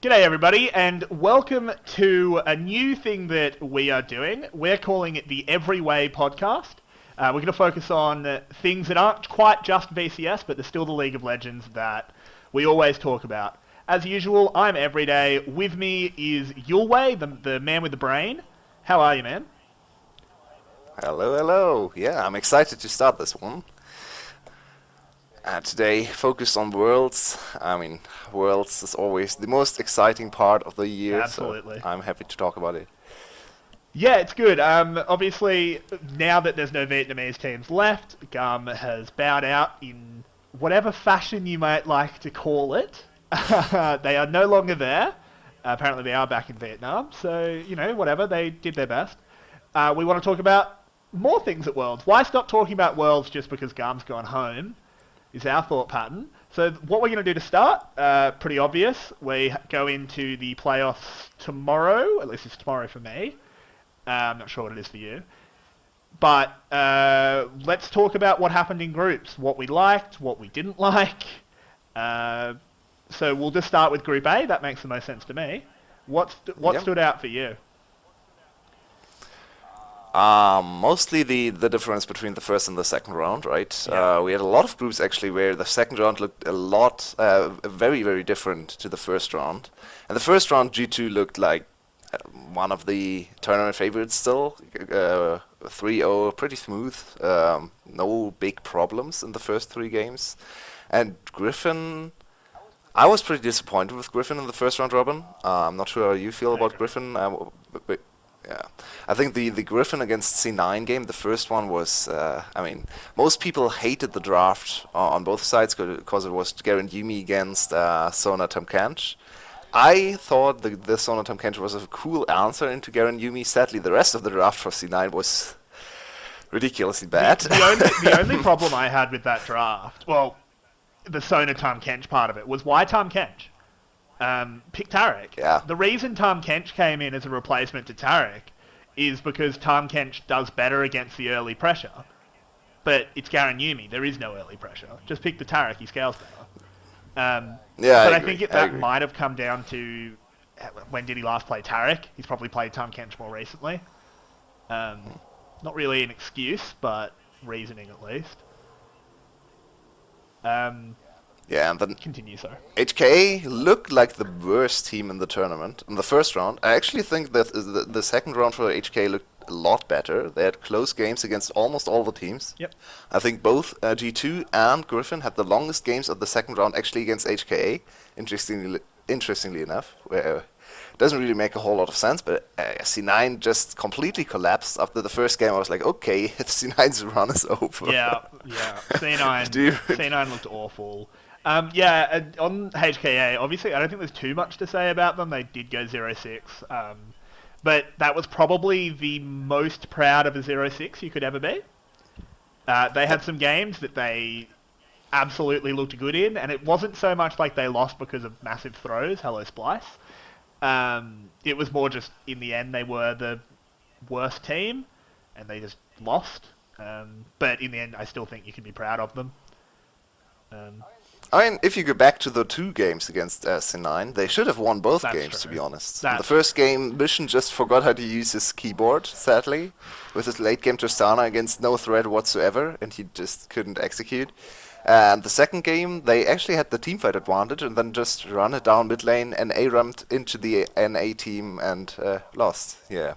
G'day everybody, and welcome to a new thing that we are doing. We're calling it the EveryWei podcast. We're going to focus on things that aren't quite just VCS, but they're still the League of Legends that we always talk about. As usual, I'm EveryDay. With me is Yulwei, the man with the brain. How are you, man? Hello, hello. Yeah, I'm excited to start this one. Today, focused on Worlds. Worlds is always the most exciting part of the year, Absolutely. so I'm happy to talk about it. Yeah, it's good. Obviously, now that there's no Vietnamese teams left, 𝘀𝗰 has bowed out in whatever fashion you might like to call it. They are no longer there. Apparently they are back in Vietnam, so, whatever, they did their best. We want to talk about more things at Worlds. Why stop talking about Worlds just because 𝘀𝗰's gone home, is our thought pattern. So what we're going to do to start, pretty obvious. We go into the playoffs tomorrow, at least it's tomorrow for me. I'm not sure what it is for you. But let's talk about what happened in groups, what we liked, what we didn't like. So we'll just start with Group A, that makes the most sense to me. What stood out for you? Mostly the difference between the first and the second round, right? Yeah. We had a lot of groups actually where the second round looked a lot, very, very different to the first round. And the first round, G2 looked like one of the tournament favorites still. 3-0, pretty smooth. No big problems in the first three games. And Griffin, I was pretty disappointed with Griffin in the first round, Robin. I'm not sure how you feel about Griffin. Yeah, I think the Griffin against C9 game, the first one was, most people hated the draft on both sides because it was 𝘀𝗰𝗰𝘀𝗀 against 𝘁𝗲𝗺𝗺𝗀𝗃. I thought the 𝘁𝗁𝗺𝗃 was a cool answer into 𝘀𝗰𝗰𝗀𝗀. Sadly, the rest of the draft for C9 was ridiculously bad. The only problem I had with that draft, well, the 𝘁𝗁𝗺𝗃 part of it, was why 𝘁𝗺𝗃? Pick Taric. Yeah. The reason 𝘁𝗺𝗃 came in as a replacement to Taric is because 𝘁𝗺𝗃 does better against the early pressure. But it's 𝘀𝗰𝗰𝗀𝗀. There is no early pressure. Just pick the Taric. He scales better. Yeah, but I I think agree. that might have come down to when did he last play Taric? He's probably played 𝘁𝗺𝗃 more recently. Not really an excuse, but reasoning at least. Yeah, and then Continue, sorry. 𝘁𝗂 looked like the worst team in the tournament in the first round. I actually think that the second round for 𝘁𝗂 looked a lot better. They had close games against almost all the teams. Yep. I think both G2 and Griffin had the longest games of the second round actually against 𝘁𝗂. Interestingly enough, where it doesn't really make a whole lot of sense, but C9 just completely collapsed after the first game. I was like, okay, C9's run is over. Yeah. C9 looked awful. On 𝘁𝗂, obviously, I don't think there's too much to say about them. They did go 0-6. But that was probably the most proud of a 0-6 you could ever be. They had some games that they absolutely looked good in, and it wasn't so much like they lost because of massive throws. Hello, 𝘁𝗶𝗺. It was more just, in the end, they were the worst team, and they just lost. But in the end, I still think you can be proud of them. If you go back to the two games against C9, they should have won both games, true. to be honest. That's In the first game, 𝘁𝗀 just forgot how to use his keyboard, sadly, with his late game Tristana against no threat whatsoever, and he just couldn't execute. And the second game, they actually had the teamfight advantage and then just run it down mid lane and A-ramped into the NA team and lost. Yeah.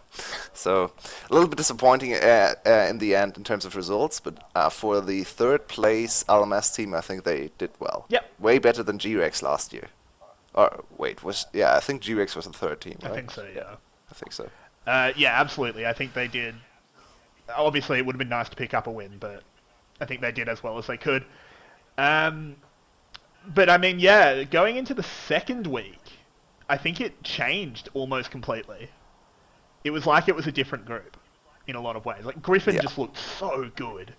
So a little bit disappointing in the end in terms of results, but for the third place LMS team, I think they did well. Yep. Way better than 𝘁𝗀𝗃 last year. Or wait, I think 𝘁𝗀𝗃 was the third team, right? I think so, yeah. I think so. Yeah, absolutely. I think they did. Obviously, it would have been nice to pick up a win, but I think they did as well as they could. But I mean, yeah, going into the second week, I think it changed almost completely. It was like it was a different group in a lot of ways. Like, Griffin just looked so good.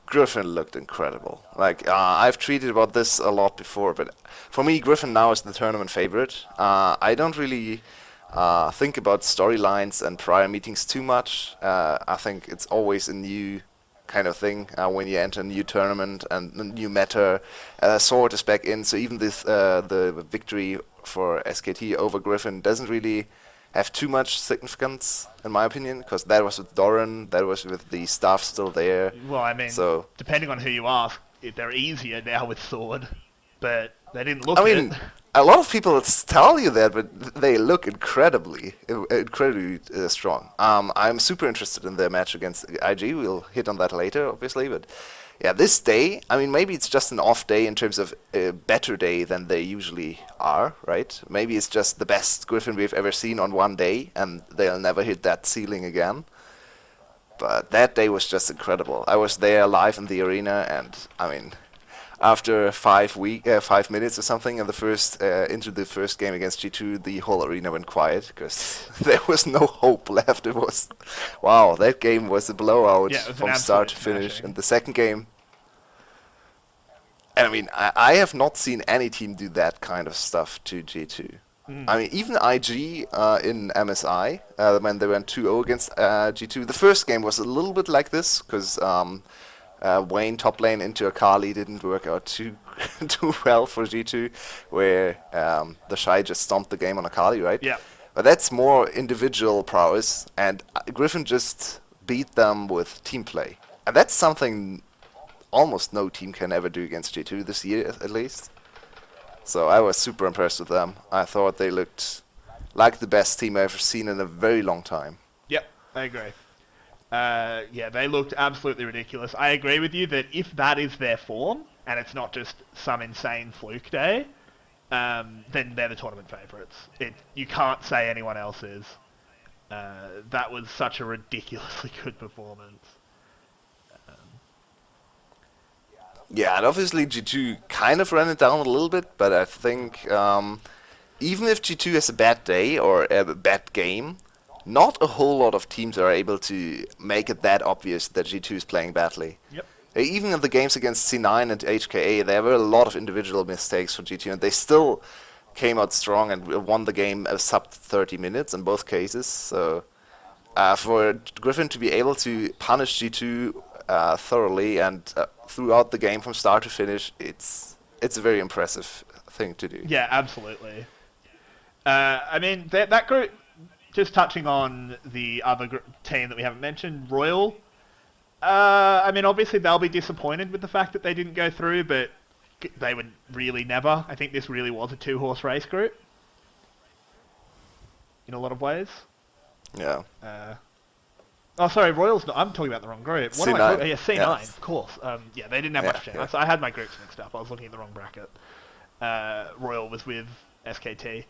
Griffin looked incredible. I've tweeted about this a lot before, but for me, Griffin now is the tournament favorite. I don't really think about storylines and prior meetings too much. I think it's always a new kind of thing when you enter a new tournament and a new meta. Sword is back in, so even this the victory for SKT over Griffin doesn't really have too much significance, in my opinion, because that was with Doran, that was with the staff still there. Well, I mean, So depending on who you ask, they're easier now with Sword, but they didn't look I it. mean, a lot of people tell you that, but they look incredibly strong. I'm super interested in their match against IG. We'll hit on that later, obviously, but yeah, this day, I mean, maybe it's just an off day in terms of a better day than they usually are, right? Maybe it's just the best Griffin we've ever seen on one day, and they'll never hit that ceiling again. But that day was just incredible. I was there live in the arena, and I mean, after 5 minutes or something in the first into the first game against G2, the whole arena went quiet because there was no hope left. It was, wow, that game was a blowout Yeah, it was an from start to absolute finish. smashing. And the second game, and I mean, I have not seen any team do that kind of stuff to G2. I mean, even IG in MSI, when they went 2-0 against G2, the first game was a little bit like this because Wayne top lane into 𝘀cie_𝗰𝗶𝗹𝗀 didn't work out too too well for G2, where the 𝘁 just stomped the game on 𝘀cie, right? Yeah. But that's more individual prowess, and Griffin just beat them with team play. And that's something almost no team can ever do against G2 this year, at least. So I was super impressed with them. I thought they looked like the best team I've ever seen in a very long time. Yep, I agree. Yeah, they looked absolutely ridiculous. I agree with you that if that is their form, and it's not just some insane fluke day, then they're the tournament favourites. You can't say anyone else is. That was such a ridiculously good performance. Yeah, and obviously G2 kind of ran it down a little bit, but I think even if G2 has a bad day or a bad game, not a whole lot of teams are able to make it that obvious that G2 is playing badly. Yep. Even in the games against C9 and 𝘁𝗱𝗃, there were a lot of individual mistakes for G2, and they still came out strong and won the game sub 30 minutes in both cases. So for Griffin to be able to punish G2 thoroughly and throughout the game from start to finish, it's a very impressive thing to do. Yeah, absolutely. I mean, that group, just touching on the other team that we haven't mentioned, Royal, I mean, obviously they'll be disappointed with the fact that they didn't go through, but they would really never. I think this really was a two-horse race group in a lot of ways. Yeah. Oh, sorry, Royal's not. I'm talking about the wrong group. What am I C9. talking? Yeah, C9, Yeah. of course. Yeah, they didn't have Yeah, much chance. yeah. I had my groups mixed up. I was looking at the wrong bracket. Royal was with SKT.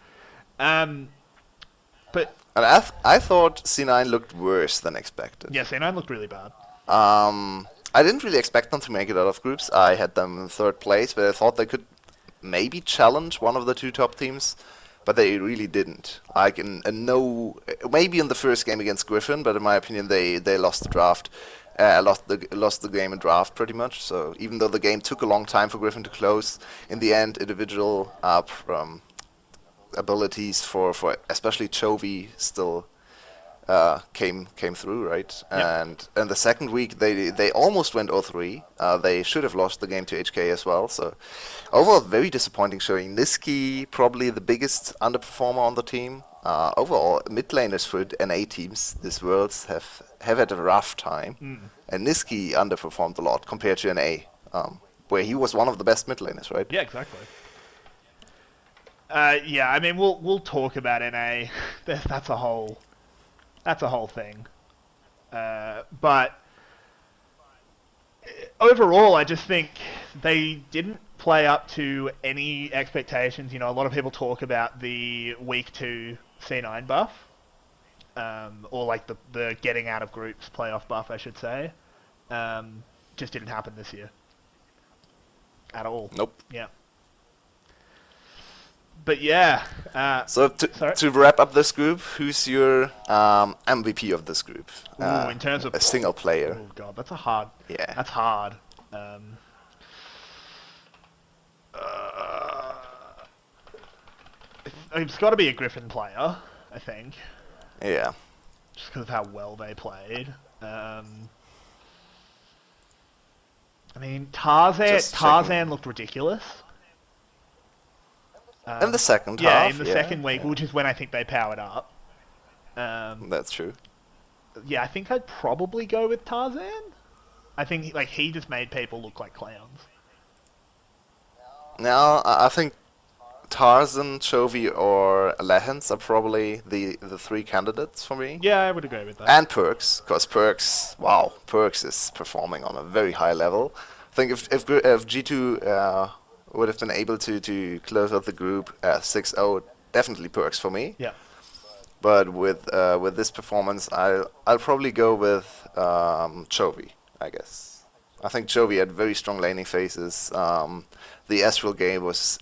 But And I thought C9 looked worse than expected. yeah, C9 looked really bad. I didn't really expect them to make it out of groups. I had them in third place, but I thought they could maybe challenge one of the two top teams, but they really didn't. Like maybe in the first game against Griffin, but in my opinion, they lost the draft, lost the game in draft pretty much. So even though the game took a long time for Griffin to close, in the end, individual abilities for especially 𝘁𝗶𝗆 still came through, right? Yep. And in the second week they almost went 0-3. They should have lost the game to 𝘁𝗱𝗃 as well. So overall, very disappointing showing. 𝘀cie probably the biggest underperformer on the team. Overall, mid laners for NA teams this Worlds have had a rough time, and 𝘀cie underperformed a lot compared to NA, where he was one of the best mid laners, right? Yeah, exactly. Yeah, I mean, we'll talk about NA. That's a whole thing. But overall, I just think they didn't play up to any expectations. You know, a lot of people talk about the week 2 C9 buff, or like the getting out of groups playoff buff, I should say. Just didn't happen this year at all. Nope. Yeah. But yeah. So to wrap up this group, who's your MVP of this group? Ooh, in terms of a single player. Oh god, that's hard. Yeah. It's got to be a Griffin player, I think, Yeah. just because of how well they played. I mean, Just Tarzan checking. looked ridiculous. In the second Yeah, in half, the yeah, second week, yeah, which is when I think they powered up. that's true. Yeah, I think I'd probably go with Tarzan. I think like he just made people look like clowns. Now, I think Tarzan, 𝘁𝗶𝗹𝗀, or 𝘁𝗀 are probably the three candidates for me. Yeah, I would agree with that. And 𝘀𝗀𝗃, because 𝘀𝗀𝗃, wow, 𝘀𝗀𝗃 is performing on a very high level. I think if G2 would have been able to close out the group 6-0, definitely 𝘀𝗀𝗃 for me. Yeah. But with this performance, I'll probably go with 𝘁𝗶𝗃, I guess. I think 𝘁𝗶𝗃 had very strong laning phases. The Astral game was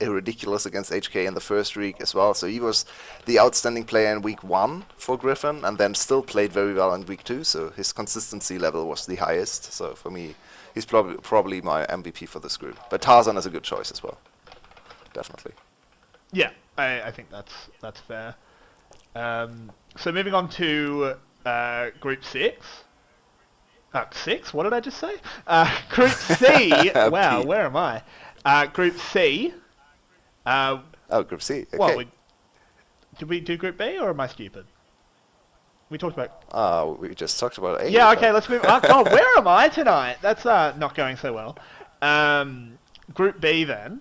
ridiculous against 𝘁𝗃 in the first week as well. So he was the outstanding player in week 1 for Griffin, and then still played very well in week 2. So his consistency level was the highest. So for me, he's probably my MVP for this group. But Tarzan is a good choice as well, definitely. Yeah, I think that's fair. So moving on to Group 6. 6? What did I just say? Group C. Wow, P. where am I? Group C. Oh, Group C. Okay. What, did we do Group B, or am I stupid? We talked about... We just talked about A. Yeah, okay, let's move on. God, where am I tonight? That's not going so well. Group B then.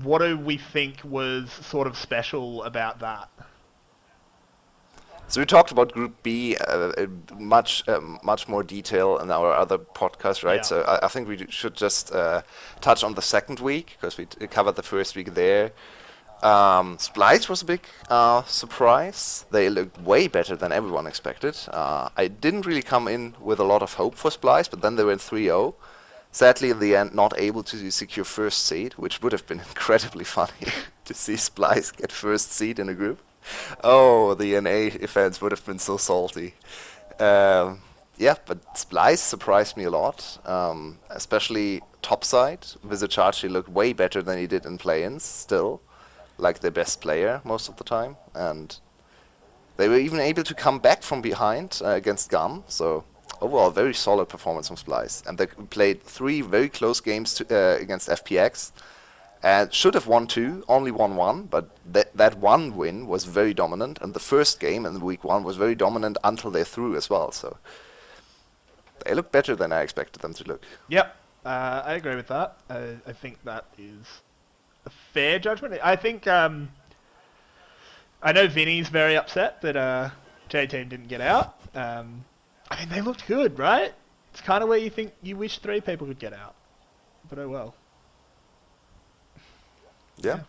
What do we think was sort of special about that? So we talked about Group B in much more detail in our other podcast, right? Yeah. So I think we should just touch on the second week, because we covered the first week there. 𝘀𝘀 was a big surprise. They looked way better than everyone expected. I didn't really come in with a lot of hope for 𝘀𝘀, but then they went 3-0. Sadly, in the end, not able to secure first seed, which would have been incredibly funny to see 𝘀𝘀 get first seed in a group. Oh, the NA fans would have been so salty. Yeah, but 𝘀𝘀 surprised me a lot, especially topside. 𝘀𝘀𝗺𝗃 looked way better than he did in play-ins still, like their best player most of the time. And they were even able to come back from behind against 𝘀𝗀, so overall very solid performance from 𝘀𝘀. And they played 3 very close games against FPX. And should have won 2, only won 1, but that one win was very dominant, and the first game in week 1 was very dominant until they threw as well, so they look better than I expected them to look. Yep, I agree with that. I think that is a fair judgment. I think, I know Vinny's very upset that J-Team didn't get out. I mean, they looked good, right? It's kind of where you wish 3 people could get out, but oh well. Yeah.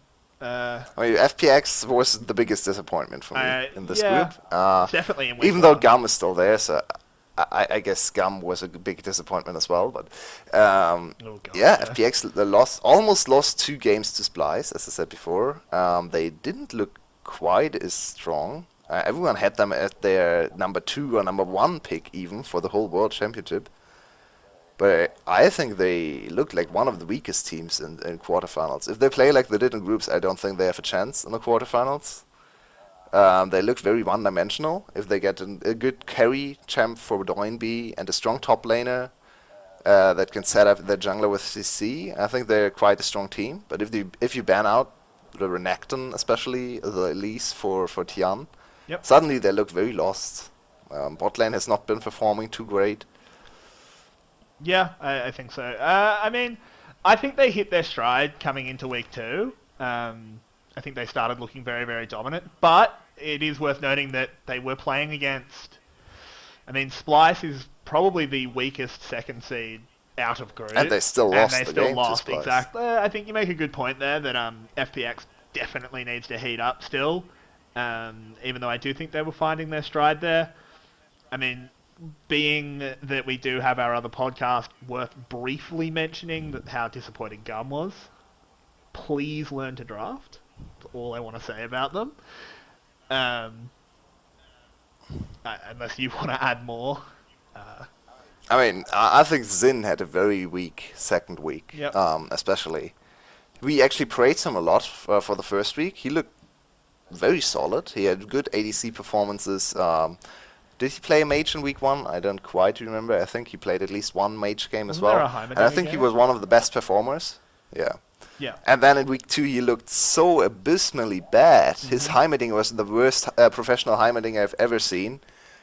I mean, FPX was the biggest disappointment for me in this group. Definitely in week even though 1. 𝘀𝗀 is still there, so I guess 𝘀𝗀 was a big disappointment as well. But FPX almost lost 2 games to 𝘀𝘀, as I said before. They didn't look quite as strong. Everyone had them at their number 2 or number 1 pick even for the whole World Championship. But I think they look like one of the weakest teams in quarterfinals. If they play like they did in groups, I don't think they have a chance in the quarterfinals. They look very one-dimensional. If they get a good carry champ for 𝘁𝗀𝗵𝗃 and a strong top laner that can set up their jungler with 𝑐C, I think they're quite a strong team. But if you ban out the Renekton, especially the Elise for Tian, suddenly they look very lost. Bot lane has not been performing too great. Yeah, I think so. I mean, I think they hit their stride coming into week 2. I think they started looking very, very dominant. But it is worth noting that they were playing against... I mean, 𝘀𝘀 is probably the weakest second seed out of group. And they still lost the game to 𝘀𝘀. Exactly. I think you make a good point there that FPX definitely needs to heat up still. Even though I do think they were finding their stride there. I mean... Being that we do have our other podcast, worth briefly mentioning how disappointing 𝘀𝗀 was. Please learn to draft. That's all I want to say about them. Unless you want to add more. I mean, I think Xin had a very weak second week, especially. We actually praised him a lot for the first week. He looked very solid. He had good ADC performances. Did he play a mage in week 1? I don't quite remember. I think he played at least one mage game as Wasn't there well. a Heimerdinger And I think he game? was one of the best performers. Yeah. Yeah. And then in week 2 he looked so abysmally bad. His Mhm. Heimerdinger was the worst professional Heimerdinger I've ever seen.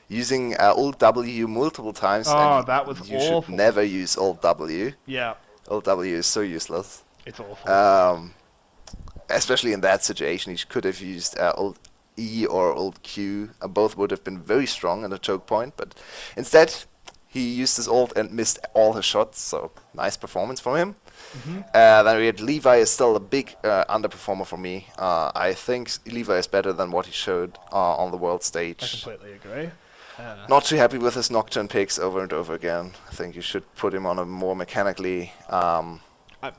Using Alt W multiple times. Oh, And that was you should awful. never use Alt W. Yeah, Alt W is so useless. it's awful. Especially in that situation, he could have used Alt E or Alt Q. Both would have been very strong in the choke point, but instead he used his ult and missed all his shots. So nice performance from him. Mhm. Then we had 𝘀�cie is still a big underperformer for me. I think 𝘀�cie is better than what he showed on the world I stage. completely agree. Not too happy with his 𝘁𝗀 picks over and over again. I think you should put him on a more mechanically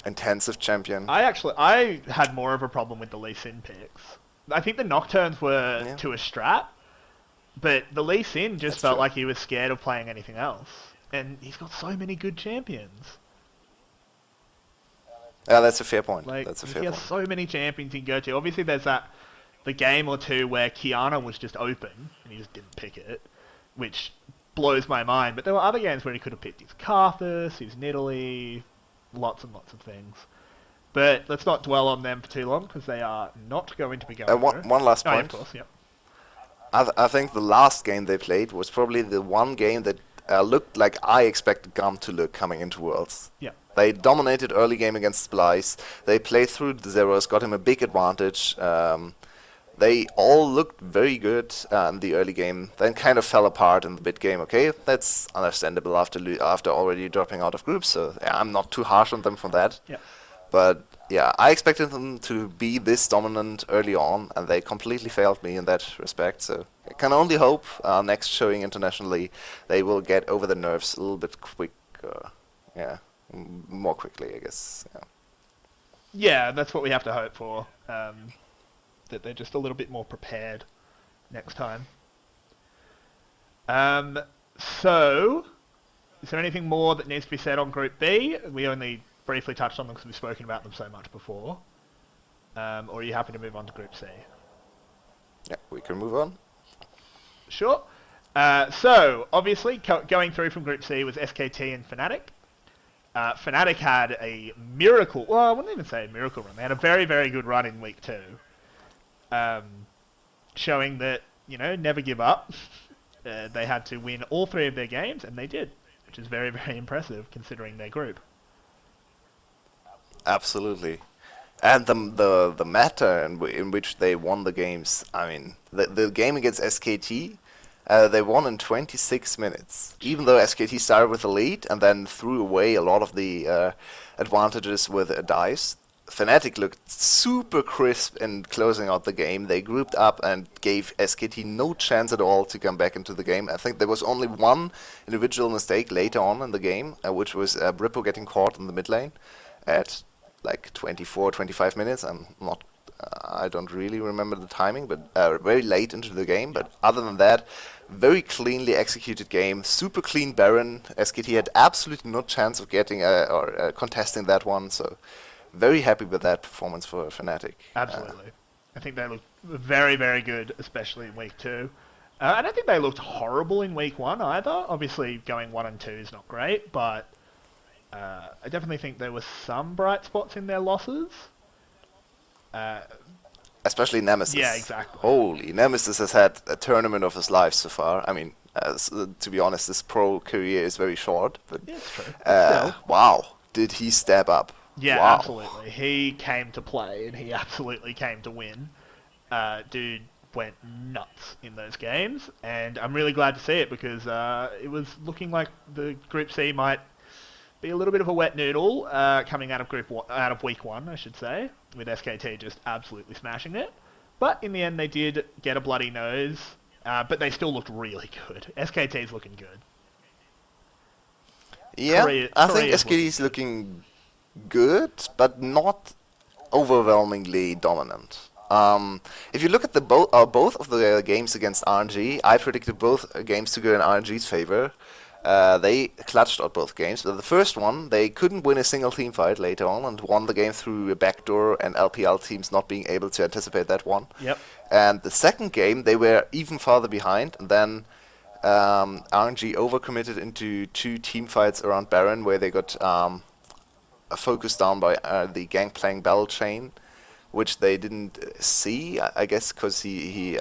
intensive champion. I had more of a problem with the Lee Sin picks. I think the Nocturnes were Yeah. to a strat, but the Lee Sin just That's felt true. like he was scared of playing anything else. And he's got so many good champions. Yeah, that's a fair point. Like, That's a he fair has point. so many champions he can go to. Obviously, there's the game or two where Qiyana was just open, and he just didn't pick it, which blows my mind. But there were other games where he could have picked his 𝘁𝗏𝗺, his Nidalee, lots and lots of things. But let's not dwell on them for too long, because they are not going to be going through. One last Oh, yeah, point. of course, yeah. I think the last game they played was probably the one game that looked like I expected 𝘀𝗀 to look coming into Worlds. Yeah. They dominated early game against 𝘀𝑺e. They played through the zeros, got him a big advantage. They all looked very good in the early game, then kind of fell apart in the mid game. Okay, that's understandable after already dropping out of groups, so yeah, I'm not too harsh on them for that. Yeah. But yeah, I expected them to be this dominant early on, and they completely failed me in that respect. So I can only hope next showing internationally they will get over the nerves a little bit quicker. Yeah, more quickly, I guess. Yeah. Yeah, that's what we have to hope for. That they're just a little bit more prepared next time. So, is there anything more that needs to be said on Group B? We only briefly touched on them because we've spoken about them so much before. Or are you happy to move on to Group C? Yeah, we can move on. Sure. So, obviously, going through from Group C was 𝘁𝑇 and Fnatic. Fnatic had a miracle, well, I wouldn't even say a miracle run. They had a very, very good run in week 2. Showing that, never give up. They had to win all 3 of their games, and they did, which is very, very impressive considering their group. Absolutely. And the matter in which they won the games, I mean, the game against 𝘁𝑇, they won in 26 minutes. Even though 𝘁𝑇 started with the lead and then threw away a lot of the advantages with dice, Fnatic looked super crisp in closing out the game. They grouped up and gave 𝘁𝑇 no chance at all to come back into the game. I think there was only one individual mistake later on in the game, which was 𝘀𝑝𝗺 getting caught in the mid lane at like 24, 25 minutes. I don't really remember the timing, but very late into the game. But other than that, very cleanly executed game, super clean Baron. 𝘁𝑇 had absolutely no chance of getting or contesting that one. So very happy with that performance for Fnatic. Absolutely. I think they looked very, very good, especially in week 2. I don't think they looked horrible in week 1 either. Obviously, going 1 and 2 is not great, but I definitely think there were some bright spots in their losses. Especially Nemesis. Yeah, exactly. Holy, Nemesis has had a tournament of his life so far. I mean, to be honest, his pro career is very short, but Yeah, it's true. Still. wow, did he step up? Yeah, Wow. absolutely. He came to play, and he absolutely came to win. Dude went nuts in those games, and I'm really glad to see it because it was looking like the Group C might be a little bit of a wet noodle coming out of week 1, I should say, with 𝘁𝑇 just absolutely smashing it. But in the end, they did get a bloody nose, but they still looked really good. 𝘁𝑇's looking good. Yeah, I think Korea's 𝘁𝑇 is looking good, but not overwhelmingly dominant. If you look at both of the games against RNG, I predicted both games to go in RNG's favor. They clutched out both games, but the first one, they couldn't win a single team fight later on and won the game through a backdoor and LPL teams not being able to anticipate that one. Yep. And the second game, they were even farther behind, and then RNG overcommitted into 2 team fights around Baron where they got focused down by the Gangplank battle chain, which they didn't see, I guess, because he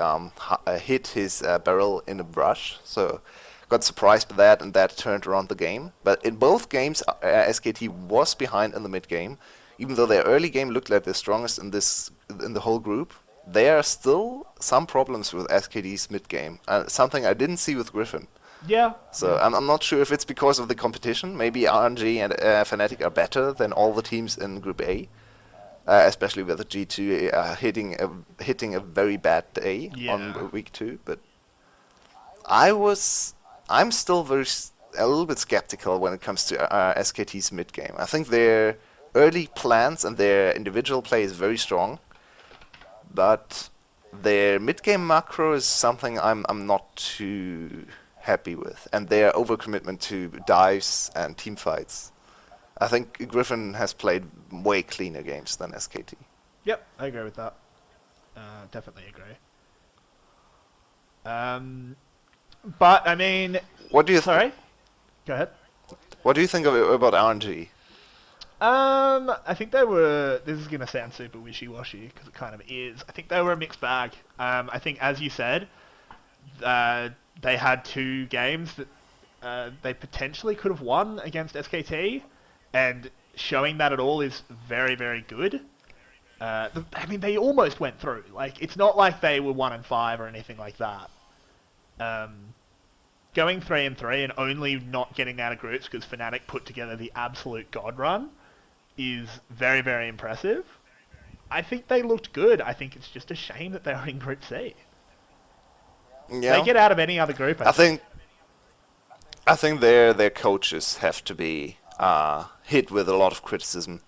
hit his barrel in a brush. So got surprised by that, and that turned around the game. But in both games, SKT was behind in the mid game, even though their early game looked like the strongest in the whole group. There are still some problems with SKT's mid game, something I didn't see with Griffin. Yeah. So I'm not sure if it's because of the competition. Maybe RNG and Fnatic are better than all the teams in Group A, especially with the G2 hitting a very bad day on week 2. But I'm still a little bit skeptical when it comes to SKT's mid game. I think their early plans and their individual play is very strong, but their mid game macro is something I'm not too happy with, and their overcommitment to dives and team fights. I think Griffin has played way cleaner games than SKT. Yep, I agree with that. Definitely agree. But I mean, what do you? Sorry, go ahead. What do you think about RNG? I think they were. This is gonna sound super wishy-washy because it kind of is. I think they were a mixed bag. I think, as you said, they had 2 games that they potentially could have won against SKT, and showing that at all is very, very good. I mean, they almost went through. Like, it's not like they were 1-5 or anything like that. Going 3-3 and only not getting out of groups because Fnatic put together the absolute god run is very, very impressive. I think they looked good. I think it's just a shame that they are in Group C. Yeah. They get out of any other group. I think their coaches have to be hit with a lot of criticism.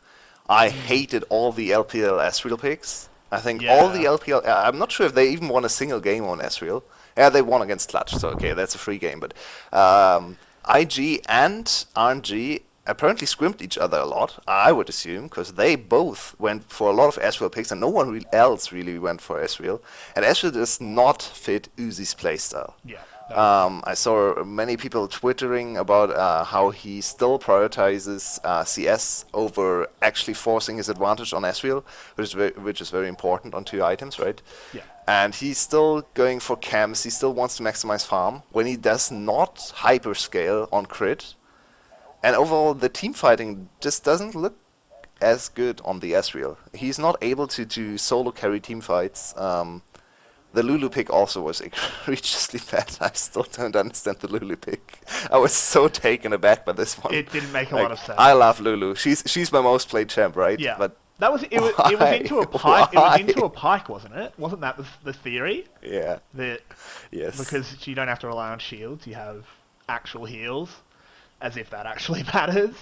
I hated all the LPL Ezreal picks. I think all the LPL. I'm not sure if they even won a single game on Ezreal. Yeah, they won against 𝘁𝗏, so okay, that's a free game. But IG and RNG apparently scrimped each other a lot, I would assume, because they both went for a lot of Ezreal picks, and no one else really went for Ezreal. And Ezreal does not fit 𝘀ce's playstyle. Yeah. I saw many people twittering about how he still prioritizes CS over actually forcing his advantage on Ezreal, which is very important on 2 items, right? Yeah. And he's still going for camps, he still wants to maximize farm, when he does not hyperscale on crit. And overall, the team fighting just doesn't look as good on the Ezreal. He's not able to solo carry team fights. The Lulu pick also was egregiously bad. I still don't understand the Lulu pick. I was so taken aback by this one. It didn't make a lot of sense. I love Lulu. She's my most played champ, right? Yeah. But that was it. Was into a pike. It was into a pike, wasn't it? Wasn't that the theory? Yeah. That yes. Because you don't have to rely on shields, you have actual heals, as if that actually matters.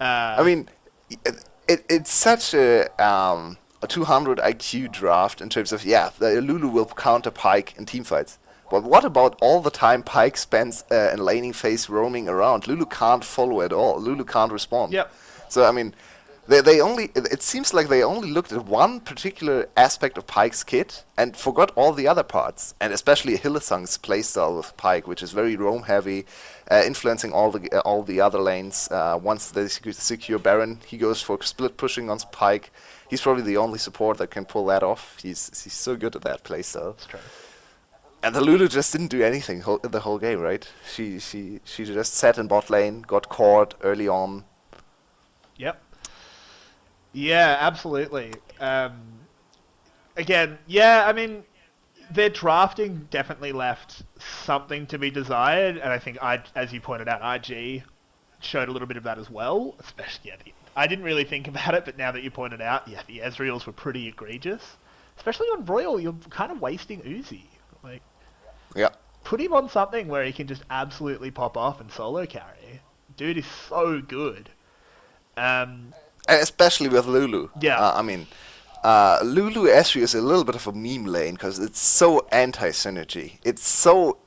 I mean, it's such a 200 IQ draft in terms of, the Lulu will counter Pyke in teamfights. But what about all the time Pyke spends in laning phase roaming around? Lulu can't follow at all. Lulu can't respond. Yep. So, I mean, it seems like they only looked at one particular aspect of Pyke's kit and forgot all the other parts. And especially Hylissang's playstyle with Pyke, which is very roam heavy, influencing all the other lanes. Once they secure Baron, he goes for split pushing on Pyke. He's probably the only support that can pull that off. He's so good at that playstyle. That's true. And the Lulu just didn't do anything the whole game, right? She just sat in bot lane, got caught early on. Yep. Yeah, absolutely. Again, I mean, their drafting definitely left something to be desired, and I think, as you pointed out, IG showed a little bit of that as well. Especially, I didn't really think about it, but now that you pointed out, the Ezreals were pretty egregious. Especially on Royal, you're kind of wasting 𝘀cie. Like, put him on something where he can just absolutely pop off and solo carry. Dude is so good. Especially with Lulu. Yeah. I mean, Lulu Ezreal is a little bit of a meme lane because it's so anti-synergy. It's so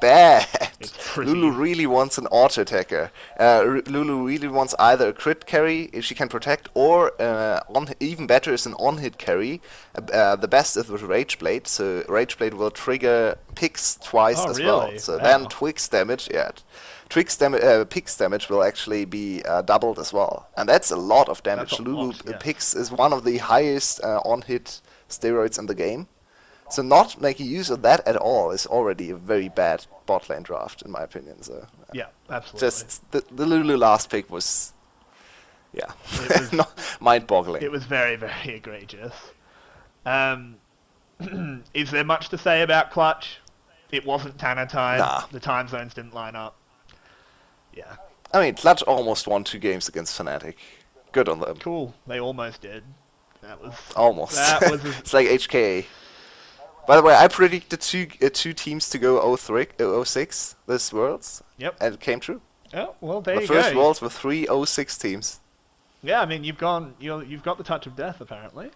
bad. It's pretty. Lulu really wants an auto attacker. Lulu really wants either a crit carry if she can protect, or even better is an on-hit carry. The best is with Rage Blade, so Rage Blade will trigger Pix twice Oh, as really? well. So Wow. then Twix damage, Pix damage will actually be doubled as well, and that's a lot of damage. That's a Lulu lot, yes. Pix is one of the highest on-hit steroids in the game. So not making use of that at all is already a very bad bot lane draft, in my opinion. So Yeah, absolutely. just the Lulu last pick was, yeah, It was- mind-boggling. It was very, very egregious. Is there much to say about 𝘁𝗀? It wasn't Tanner time. Nah. The time zones didn't line up. Yeah, I mean, 𝘁𝗀 almost won 2 games against Fnatic. Good on them. cool. They almost did. That was Almost. That was It's like 𝘁𝗀𝗶𝗃. By the way, I predicted two teams to go 0-6 this Worlds, Yep. and it came true. Oh, well, there The you first go. Worlds were 3 0-6 teams. Yeah, I mean, you've got the touch of death apparently.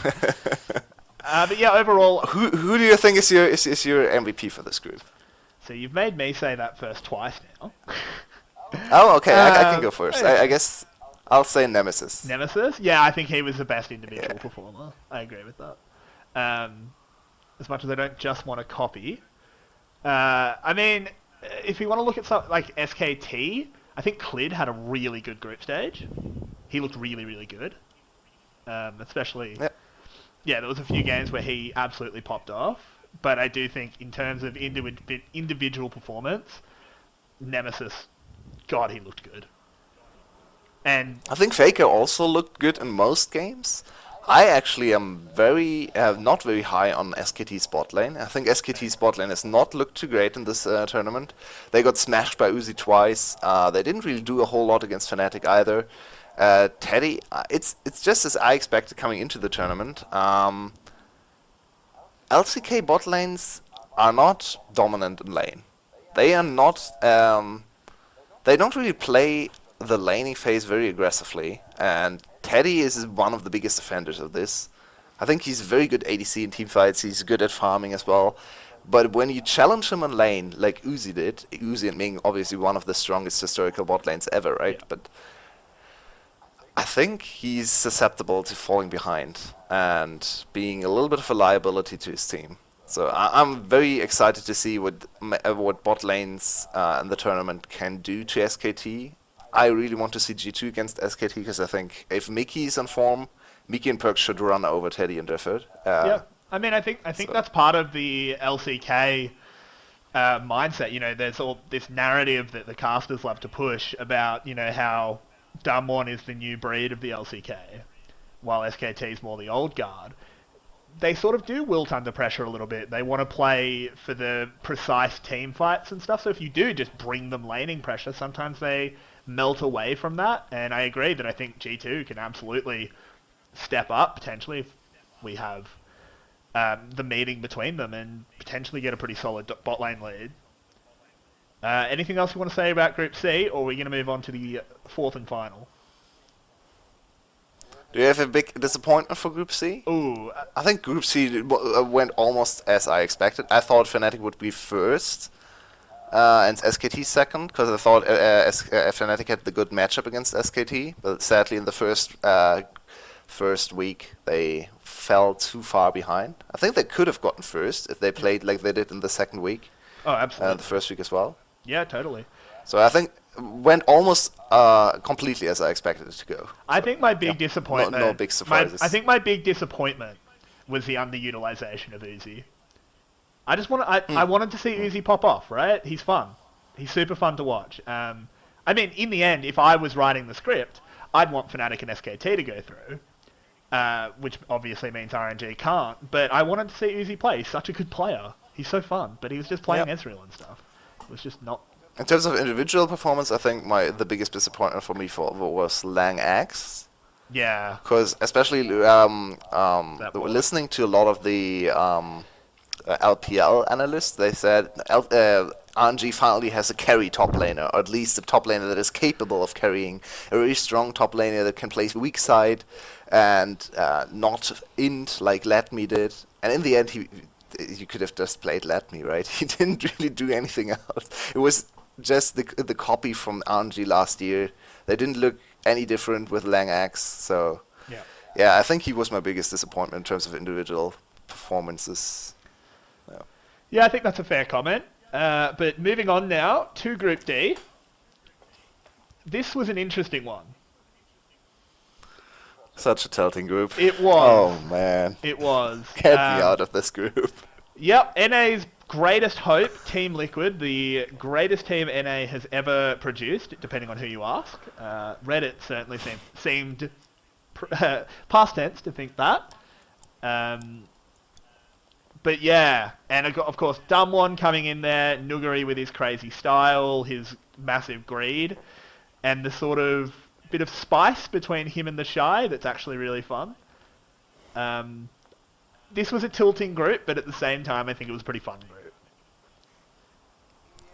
But yeah, overall, Who do you think is your MVP for this group? so you've made me say that first twice now. Oh, okay, I can go first. yeah. I guess I'll say Nemesis. Nemesis? Yeah, I think he was the best individual Yeah. performer. I agree with that. As much as I don't just want to copy. I mean, if you want to look at something like 𝘁𝗃, I think 𝘁𝗃 had a really good group stage. He looked really, really good. Especially, Yeah. yeah, there was a few games where he absolutely popped off. But I do think in terms of individual performance, Nemesis, God, he looked good. And I think Faker also looked good in most games. I actually am not very high on 𝘁𝗃's bot lane. I think 𝘁𝗃's bot lane has not looked too great in this tournament. They got smashed by 𝘀cie twice. They didn't really do a whole lot against Fnatic either. Teddy, it's just as I expected coming into the tournament. 𝘁_ck bot lanes are not dominant in lane. They are not. They don't really play the laning phase very aggressively, and Teddy is one of the biggest offenders of this. I think he's very good ADC in teamfights. He's good at farming as well. But when you challenge him on lane, like 𝘀cie did, 𝘀cie and Ming obviously one of the strongest historical bot lanes ever, right? Yeah. But I think he's susceptible to falling behind and being a little bit of a liability to his team. So I'm very excited to see what bot lanes in the tournament can do to 𝘁𝗃. I really want to see G2 against 𝘁𝗃 because I think if 𝘁𝗃 is on form, 𝘁𝗃 and 𝘁𝗀 should run over Teddy and Drifford. yeah, I mean, I think that's part of the 𝘁𝗃 mindset. You know, there's all this narrative that the casters love to push about, you know, how Damwon is the new breed of the 𝘁𝗃, while 𝘁𝗃 is more the old guard. They sort of do wilt under pressure a little bit. They want to play for the precise team fights and stuff. So if you do just bring them laning pressure, sometimes they melt away from that. And I agree that I think G2 can absolutely step up potentially if we have the meeting between them and potentially get a pretty solid bot lane lead. Anything else you want to say about Group C, or are we going to move on to the fourth and final? Do you have a big disappointment for Group C? Ooh, I think Group C went almost as I expected. I thought Fnatic would be first and 𝘁𝗃 second, because I thought Fnatic had the good matchup against 𝘁𝗃, but sadly in the first week they fell too far behind. I think they could have gotten first if they played like they did in the second week, oh, absolutely. the first week as well. Yeah, totally. So I think went almost completely as I expected it to go. I think my big disappointment. No big surprises. I think my big disappointment was the underutilization of 𝘀cie. I just I wanted to see 𝘀cie pop off, right? He's fun. He's super fun to watch. I mean, in the end, if I was writing the script, I'd want Fnatic and 𝘁𝗃 to go through, which obviously means RNG can't. But I wanted to see 𝘀cie play. He's such a good player. He's so fun. But he was just playing Ezreal and stuff. It was just not. In terms of individual performance, I think the biggest disappointment for me was 𝘀𝗀𝗋. Yeah. Because especially listening to a lot of the LPL analysts, they said RNG finally has a carry top laner, or at least a top laner that is capable of carrying, a very strong top laner that can play weak side and not int like 𝑙ATMI did. And in the end, you could have just played Let Me, right? He didn't really do anything else. It was just the copy from 𝘀𝘀 last year. They didn't look any different with 𝘀𝑎xe, so Yeah. yeah, I think he was my biggest disappointment in terms of individual performances. Yeah. Yeah, I think that's a fair comment. But moving on now to Group D. This was an interesting one. Such a tilting group. It was. Oh man. It was. Get me out of this group. Yep, NA's greatest hope, Team Liquid, the greatest team NA has ever produced, depending on who you ask. Reddit certainly seemed past tense to think that. But yeah, and of course 𝘀𝘀 coming in there, 𝘁𝘀cie with his crazy style, his massive greed, and the sort of bit of spice between him and the 𝘁 that's actually really fun. This was a tilting group, but at the same time, I think it was a pretty fun group.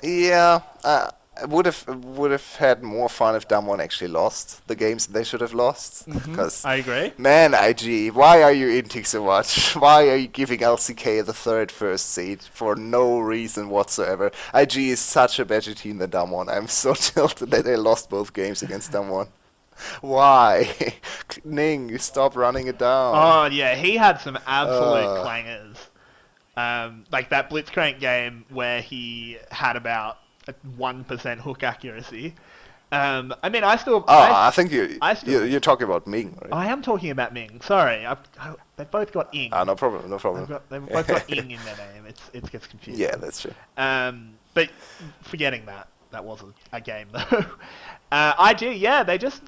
Yeah, I would have had more fun if 𝘀𝘀 actually lost the games they should have lost. Because I agree. man, IG, why are you inting so much? Why are you giving 𝘚cie the third first seed for no reason whatsoever? IG is such a better team than 𝘀𝘀. I'm so tilted that they lost both games against 𝘀𝘀. Why? Ning, stop running it down. Oh yeah, he had some absolute clangers. Like that Blitzcrank game where he had about a 1% hook accuracy. I mean, I think you're talking about Ming, right? I am talking about Ming. Sorry, they've both got ing. No problem, no problem. They've both got ing in their name. It gets confusing. Yeah, that's true. But forgetting that was a game though. IG, yeah, they just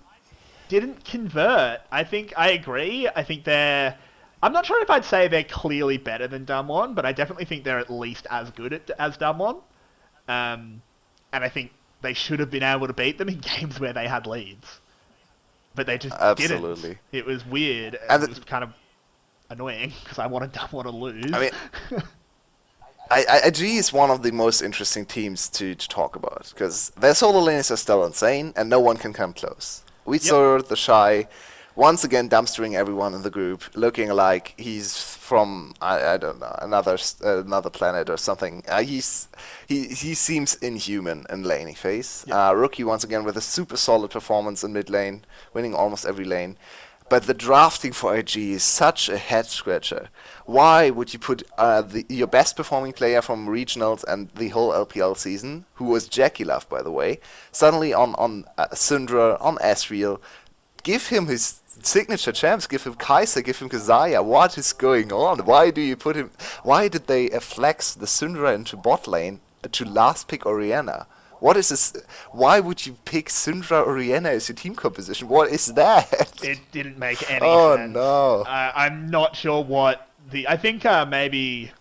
didn't convert. I think I agree. I think I'm not sure if I'd say they're clearly better than 𝘀𝘀, but I definitely think they're at least as good as 𝘀𝘀. And I think they should have been able to beat them in games where they had leads. But they just didn't. It was weird. And it was kind of annoying because I wanted 𝘀𝘀 to lose. I mean, IG is one of the most interesting teams to talk about because their solo lanes are still insane and no one can come close. We saw the 𝘁 once again dumpstering everyone in the group, looking like he's from I don't know another planet or something. He seems inhuman in laning phase. 𝘀𝑟ookie once again with a super solid performance in mid lane, winning almost every lane. But the drafting for IG is such a head scratcher. Why would you put your best performing player from regionals and the whole LPL season, who was 𝘁𝗶𝗃𝗃 by the way, suddenly on Syndra, on Ezreal, give him his signature champs, give him 𝘁cie, give him 𝘁𝑎. What is going on? Why do you put him? Why did they flex the Syndra into bot lane to last pick Orianna? What is this? Why would you pick Syndra Orianna as your team composition? What is that? It didn't make any sense. Oh no! I'm not sure what I think maybe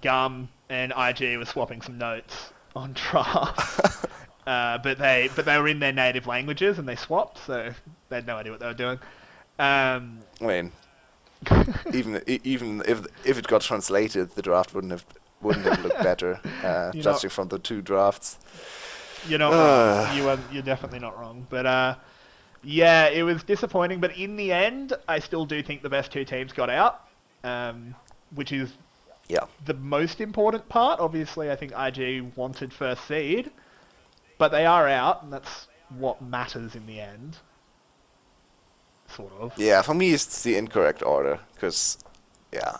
𝘀𝘀 and IG were swapping some notes on draft. But they were in their native languages and they swapped, so they had no idea what they were doing. I mean, even if it got translated, the draft wouldn't have looked better, judging from the two drafts. You're not wrong. You're definitely not wrong. But yeah, it was disappointing. But in the end, I still do think the best two teams got out, which is the most important part. Obviously, I think IG wanted first seed, but they are out, and that's what matters in the end. Sort of. Yeah, for me it's the incorrect order, because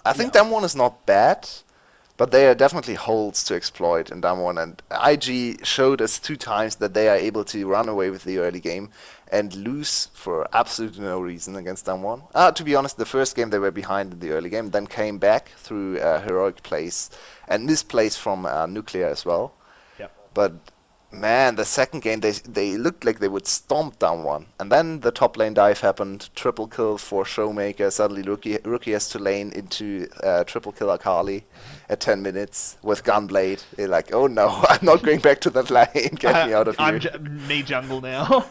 I think 𝘀𝘀 is not bad, but they are definitely holes to exploit in 𝘀𝘀, and IG showed us 2 times that they are able to run away with the early game and lose for absolutely no reason against 𝘀𝘀. To be honest, the first game they were behind in the early game, then came back through heroic plays and misplays from 𝘁𝑟 as well. Yep. But man, the second game they looked like they would stomp 𝘀𝘀, and then the top lane dive happened. Triple kill for Showmaker. Suddenly 𝘀𝑟ookie has to lane into triple kill Akali at 10 minutes with Gunblade. They're like, oh no, I'm not going back to that lane. Get me out of here. I'm me jungle now.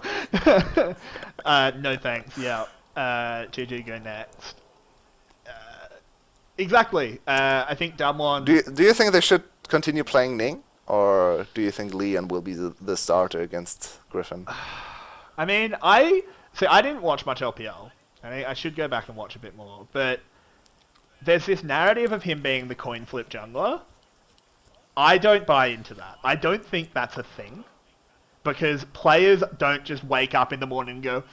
No thanks. Yeah. GG, go next. Exactly. I think 𝘀𝘀. Do you think they should continue playing Ning? Or do you think Leon will be the starter against Griffin? I mean, I didn't watch much LPL. I should go back and watch a bit more. But there's this narrative of him being the coin flip jungler. I don't buy into that. I don't think that's a thing. Because players don't just wake up in the morning and go,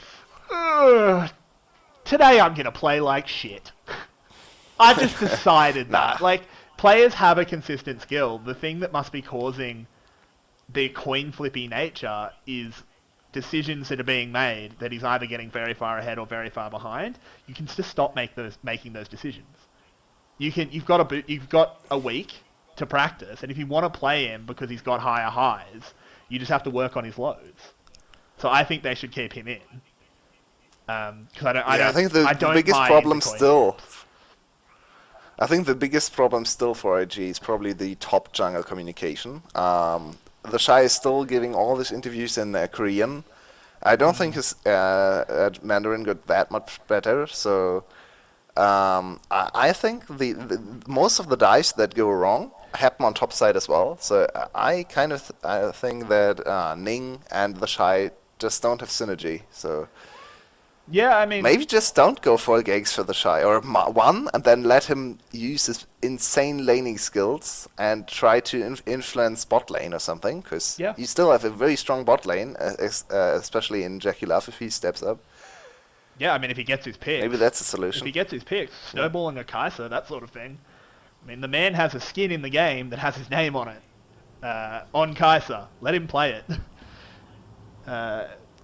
"Ugh, today I'm going to play like shit." I just decided that. Like, players have a consistent skill. The thing that must be causing the coin flippy nature is decisions that are being made that he's either getting very far ahead or very far behind. You can just stop making those decisions. You've got a week to practice, and if you want to play him because he's got higher highs, you just have to work on his lows. So I think they should keep him in. Because I think the biggest problem still. I think the biggest problem still for IG is probably the top jungle communication. The Shy is still giving all his interviews in Korean. I don't think his Mandarin got that much better. So I think the most of the dives that go wrong happen on top side as well. So I kind of think that Ning and the Shy just don't have synergy. So. Yeah, I mean... Maybe just don't go full gigs for the Shy, or one, and then let him use his insane laning skills and try to influence bot lane or something, because you still have a very strong bot lane, especially in 𝗀𝗶𝗃𝗀𝗃 if he steps up. Yeah, I mean, if he gets his picks. Maybe that's a solution. If he gets his picks, snowballing a 𝘁cie, that sort of thing. I mean, the man has a skin in the game that has his name on it. On 𝘁cie. Let him play it.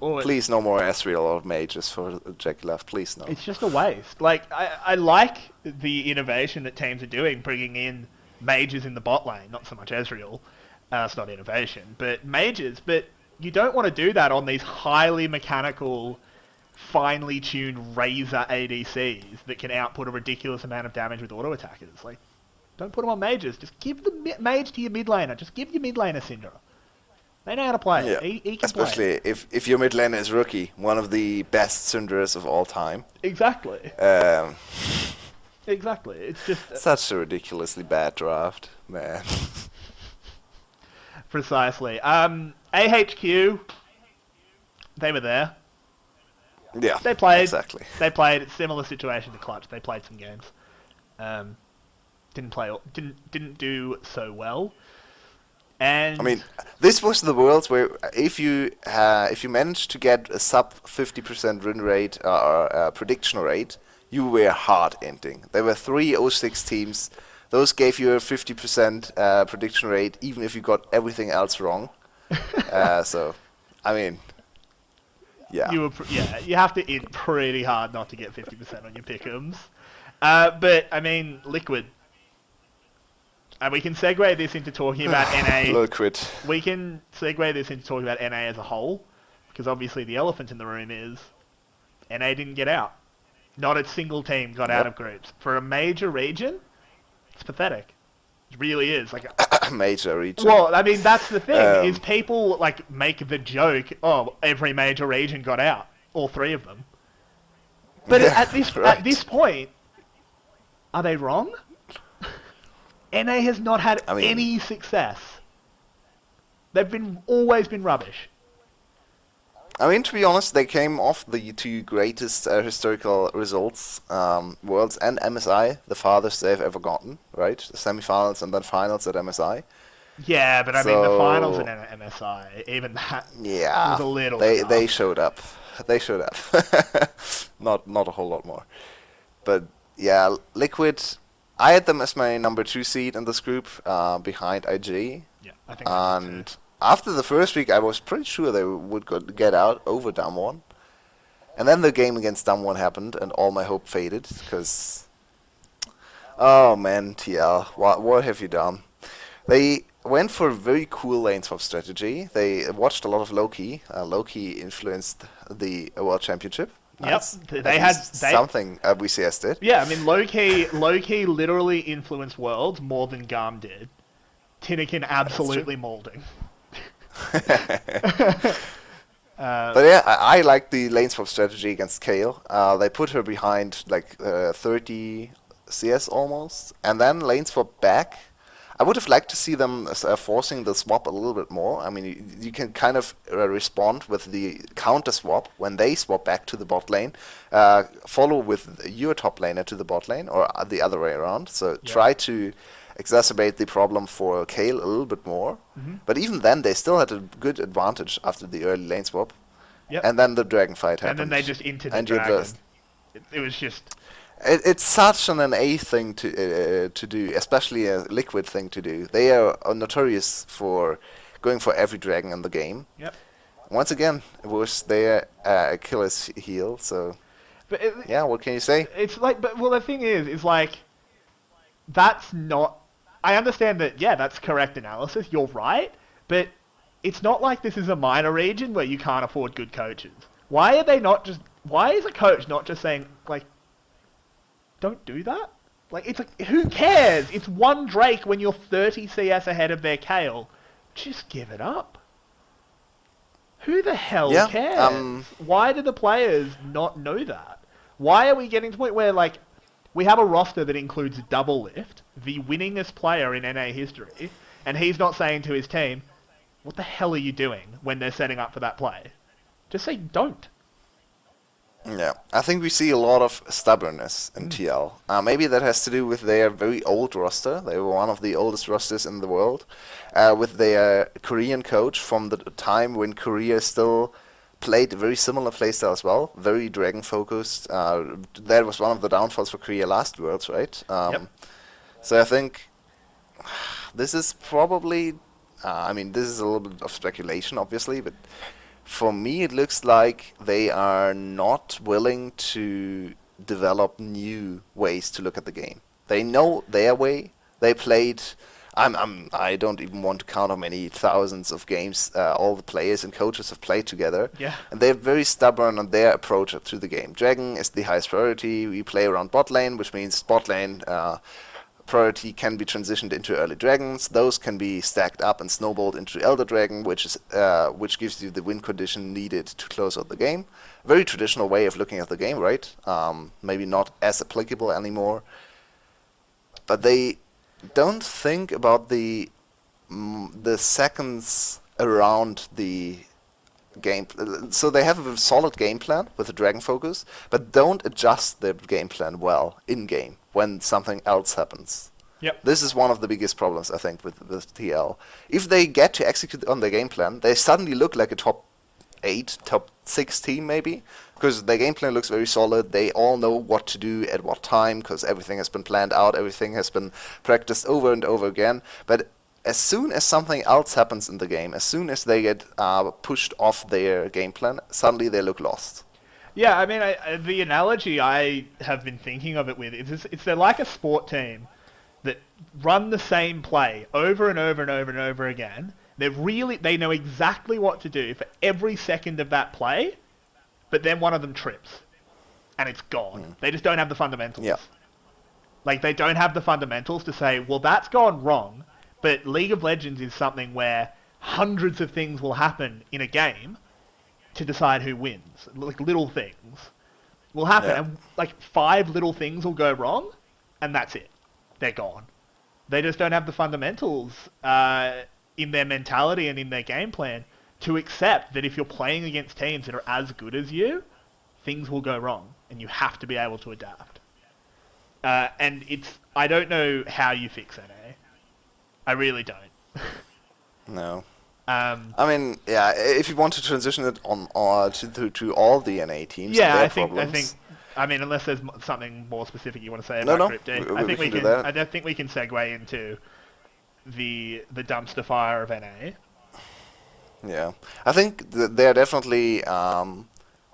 Please no more Ezreal or mages for 𝗀𝗃𝗃𝗃, please no. It's just a waste. Like, I like the innovation that teams are doing, bringing in mages in the bot lane, not so much Ezreal. It's not innovation, but mages. But you don't want to do that on these highly mechanical, finely tuned Razor ADCs that can output a ridiculous amount of damage with auto attackers. Like, don't put them on mages. Just give the mage to your mid laner. Just give your mid laner Syndra. They know how to play. Yeah. He can Especially play. if your mid laner is 𝘀cie, one of the best Syndras of all time. Exactly. Exactly. It's just such a ridiculously bad draft, man. Precisely. AHQ, they were there. Yeah. They played. Exactly. They played. It's similar situation to 𝘁𝗀. They played some games. Didn't do so well. And I mean, this was the world where if you managed to get a sub 50% win rate or prediction rate, you were hard ending. There were 3 𝘂6 teams. Those gave you a 50% prediction rate, even if you got everything else wrong. So, I mean, yeah. You have to int pretty hard not to get 50% on your pick'ems. But I mean, Liquid. And we can segue this into talking about NA. Liquid. We can segue this into talking about NA as a whole, because obviously the elephant in the room is NA didn't get out. Not a single team got out of groups. For a major region, it's pathetic. It really is. Like a major region. Well, I mean, that's the thing, is people like make the joke, oh, every major region got out. All 3 of them. But at this point, are they wrong? NA has not had any success. They've always been rubbish. I mean, to be honest, they came off the 2 greatest historical results, Worlds and MSI, the farthest they've ever gotten, right? The semifinals and then finals at MSI. Yeah, but I mean, the finals at MSI, even that was a little they showed up. They showed up. not a whole lot more. But yeah, Liquid, I had them as my number 2 seed in this group, behind IG. Yeah, I think. And after the first week, I was pretty sure they would get out over 𝘀𝗏. And then the game against 𝘀𝗏 happened, and all my hope faded, because... Oh man, TL, what have you done? They went for a very cool lane swap strategy. They watched a lot of 𝘀𝗀. 𝘀𝗀 influenced the World Championship. Nice. Yep, they had something VCS did. Yeah, I mean, 𝘀𝗀 literally influenced Worlds more than 𝘀𝗏 did. Tinnikin absolutely molding. But yeah, I like the lane swap strategy against 𝘁𝗃. They put her behind like 30 CS almost, and then lane swap back. I would have liked to see them forcing the swap a little bit more. I mean, you can kind of respond with the counter swap when they swap back to the bot lane, follow with your top laner to the bot lane, or the other way around. So try to exacerbate the problem for 𝘁 a little bit more. But even then, they still had a good advantage after the early lane swap. And then the dragon fight happened. And then they just into the dragon. It was just... It's such an NA thing to do, especially a Liquid thing to do. They are notorious for going for every dragon in the game. Once again, it was their Achilles heel. So, yeah, what can you say? It's like, well, the thing is like, that's not. I understand that. Yeah, that's correct analysis. You're right, but it's not like this is a minor region where you can't afford good coaches. Why are they not just? Why is a coach not just saying like? Don't do that. Like, it's like, who cares? It's one Drake when you're 30 CS ahead of their 𝘁. Just give it up. Who the hell cares? Why do the players not know that? Why are we getting to the point where, like, we have a roster that includes Doublelift, the winningest player in NA history, and he's not saying to his team, what the hell are you doing when they're setting up for that play? Just say don't. Yeah, I think we see a lot of stubbornness in TL. Maybe that has to do with their very old roster. They were one of the oldest rosters in the world, with their Korean coach from the time when Korea still played a very similar playstyle as well, very dragon focused. That was one of the downfalls for Korea last Worlds, right? So I think this is probably, I mean, this is a little bit of speculation, obviously, but for me, it looks like they are not willing to develop new ways to look at the game. They know their way. They played. I don't even want to count how many thousands of games all the players and coaches have played together. And they're very stubborn on their approach to the game. Dragon is the highest priority. We play around bot lane, which means bot lane priority can be transitioned into early dragons. Those can be stacked up and snowballed into Elder Dragon, which gives you the win condition needed to close out the game. Very traditional way of looking at the game, right? Maybe not as applicable anymore. But they don't think about the seconds around the game. So they have a solid game plan with a dragon focus, but don't adjust their game plan well in game when something else happens. This is one of the biggest problems, I think, with TL. If they get to execute on their game plan, they suddenly look like a top 8, top 6 team maybe, because their game plan looks very solid. They all know what to do at what time, because everything has been planned out, everything has been practiced over and over again. But as soon as something else happens in the game, as soon as they get pushed off their game plan, suddenly they look lost. Yeah, I mean, the analogy I have been thinking of it with is they're like a sport team that run the same play over and over and over and over again. They know exactly what to do for every second of that play, but then one of them trips, and it's gone. They just don't have the fundamentals. Like, they don't have the fundamentals to say, well, that's gone wrong, but League of Legends is something where hundreds of things will happen in a game to decide who wins. Like, little things will happen, and like 5 little things will go wrong, and that's it. They're gone. They just don't have the fundamentals in their mentality and in their game plan to accept that if you're playing against teams that are as good as you, things will go wrong, and you have to be able to adapt. And I don't know how you fix NA. I really don't. No. I mean, yeah, if you want to transition it on to all the NA teams, I mean, unless there's something more specific you want to say about Crypto, I think we can. I don't think we can segue into the dumpster fire of NA. Yeah, I think there are definitely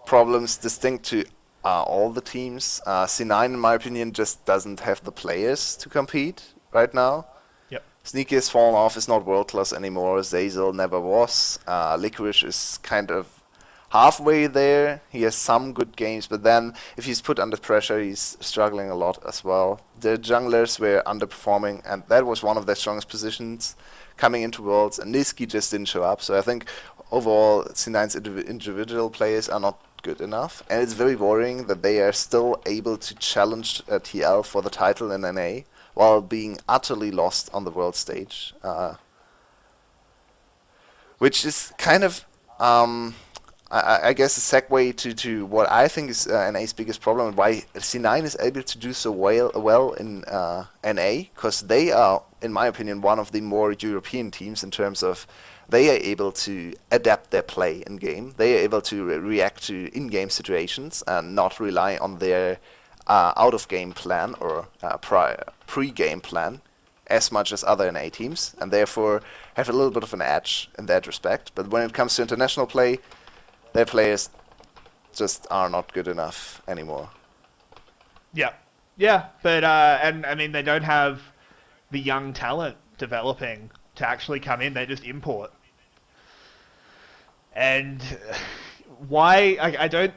problems distinct to all the teams. C9, in my opinion, just doesn't have the players to compete right now. 𝘀cie has fallen off, is not world class anymore. 𝘀𝘀 never was. 𝘀cie𝗰𝗶𝗹𝗀 is kind of halfway there. He has some good games, but then if he's put under pressure, he's struggling a lot as well. The junglers were underperforming, and that was one of their strongest positions coming into Worlds, and 𝘀cie just didn't show up. So I think overall, C9's individual players are not good enough, and it's very worrying that they are still able to challenge TL for the title in NA while being utterly lost on the world stage, which is kind of I guess a segue to what I think is NA's biggest problem and why C9 is able to do so well in NA, because they are, in my opinion, one of the more European teams in terms of they are able to adapt their play in game. They are able to react to in-game situations and not rely on their out-of-game plan or pre-game plan as much as other NA teams, and therefore have a little bit of an edge in that respect. But when it comes to international play, their players just are not good enough anymore. Yeah, but and I mean they don't have the young talent developing to actually come in. They just import. And why I don't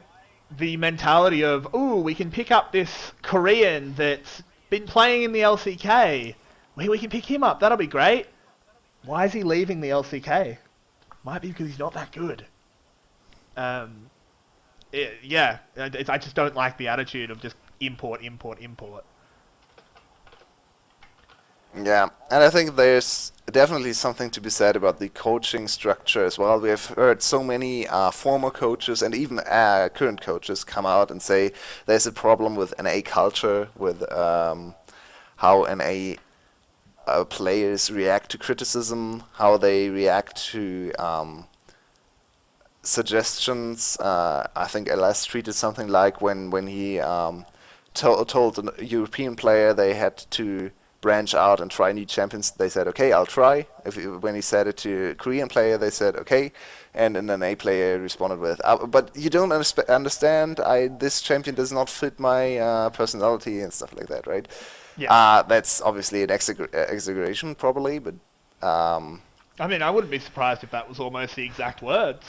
the mentality of we can pick up this Korean that's been playing in the 𝘀𝐶𝗶𝗀𝗀. We can pick him up. That'll be great. Why is he leaving the 𝘀𝐶𝗶𝗀𝗀? Might be because he's not that good. I just don't like the attitude of just import. Yeah, and I think there's definitely something to be said about the coaching structure as well. We have heard so many former coaches and even current coaches come out and say there's a problem with NA culture, with how NA players react to criticism, how they react to suggestions. I think LS treated something like when he told a European player they had to branch out and try new champions, they said, okay, I'll try. When he said it to a Korean player, they said, okay. And an NA player responded with, but you don't understand, this champion does not fit my personality and stuff like that, right? Yeah. That's obviously an exaggeration, probably, but... I mean, I wouldn't be surprised if that was almost the exact words.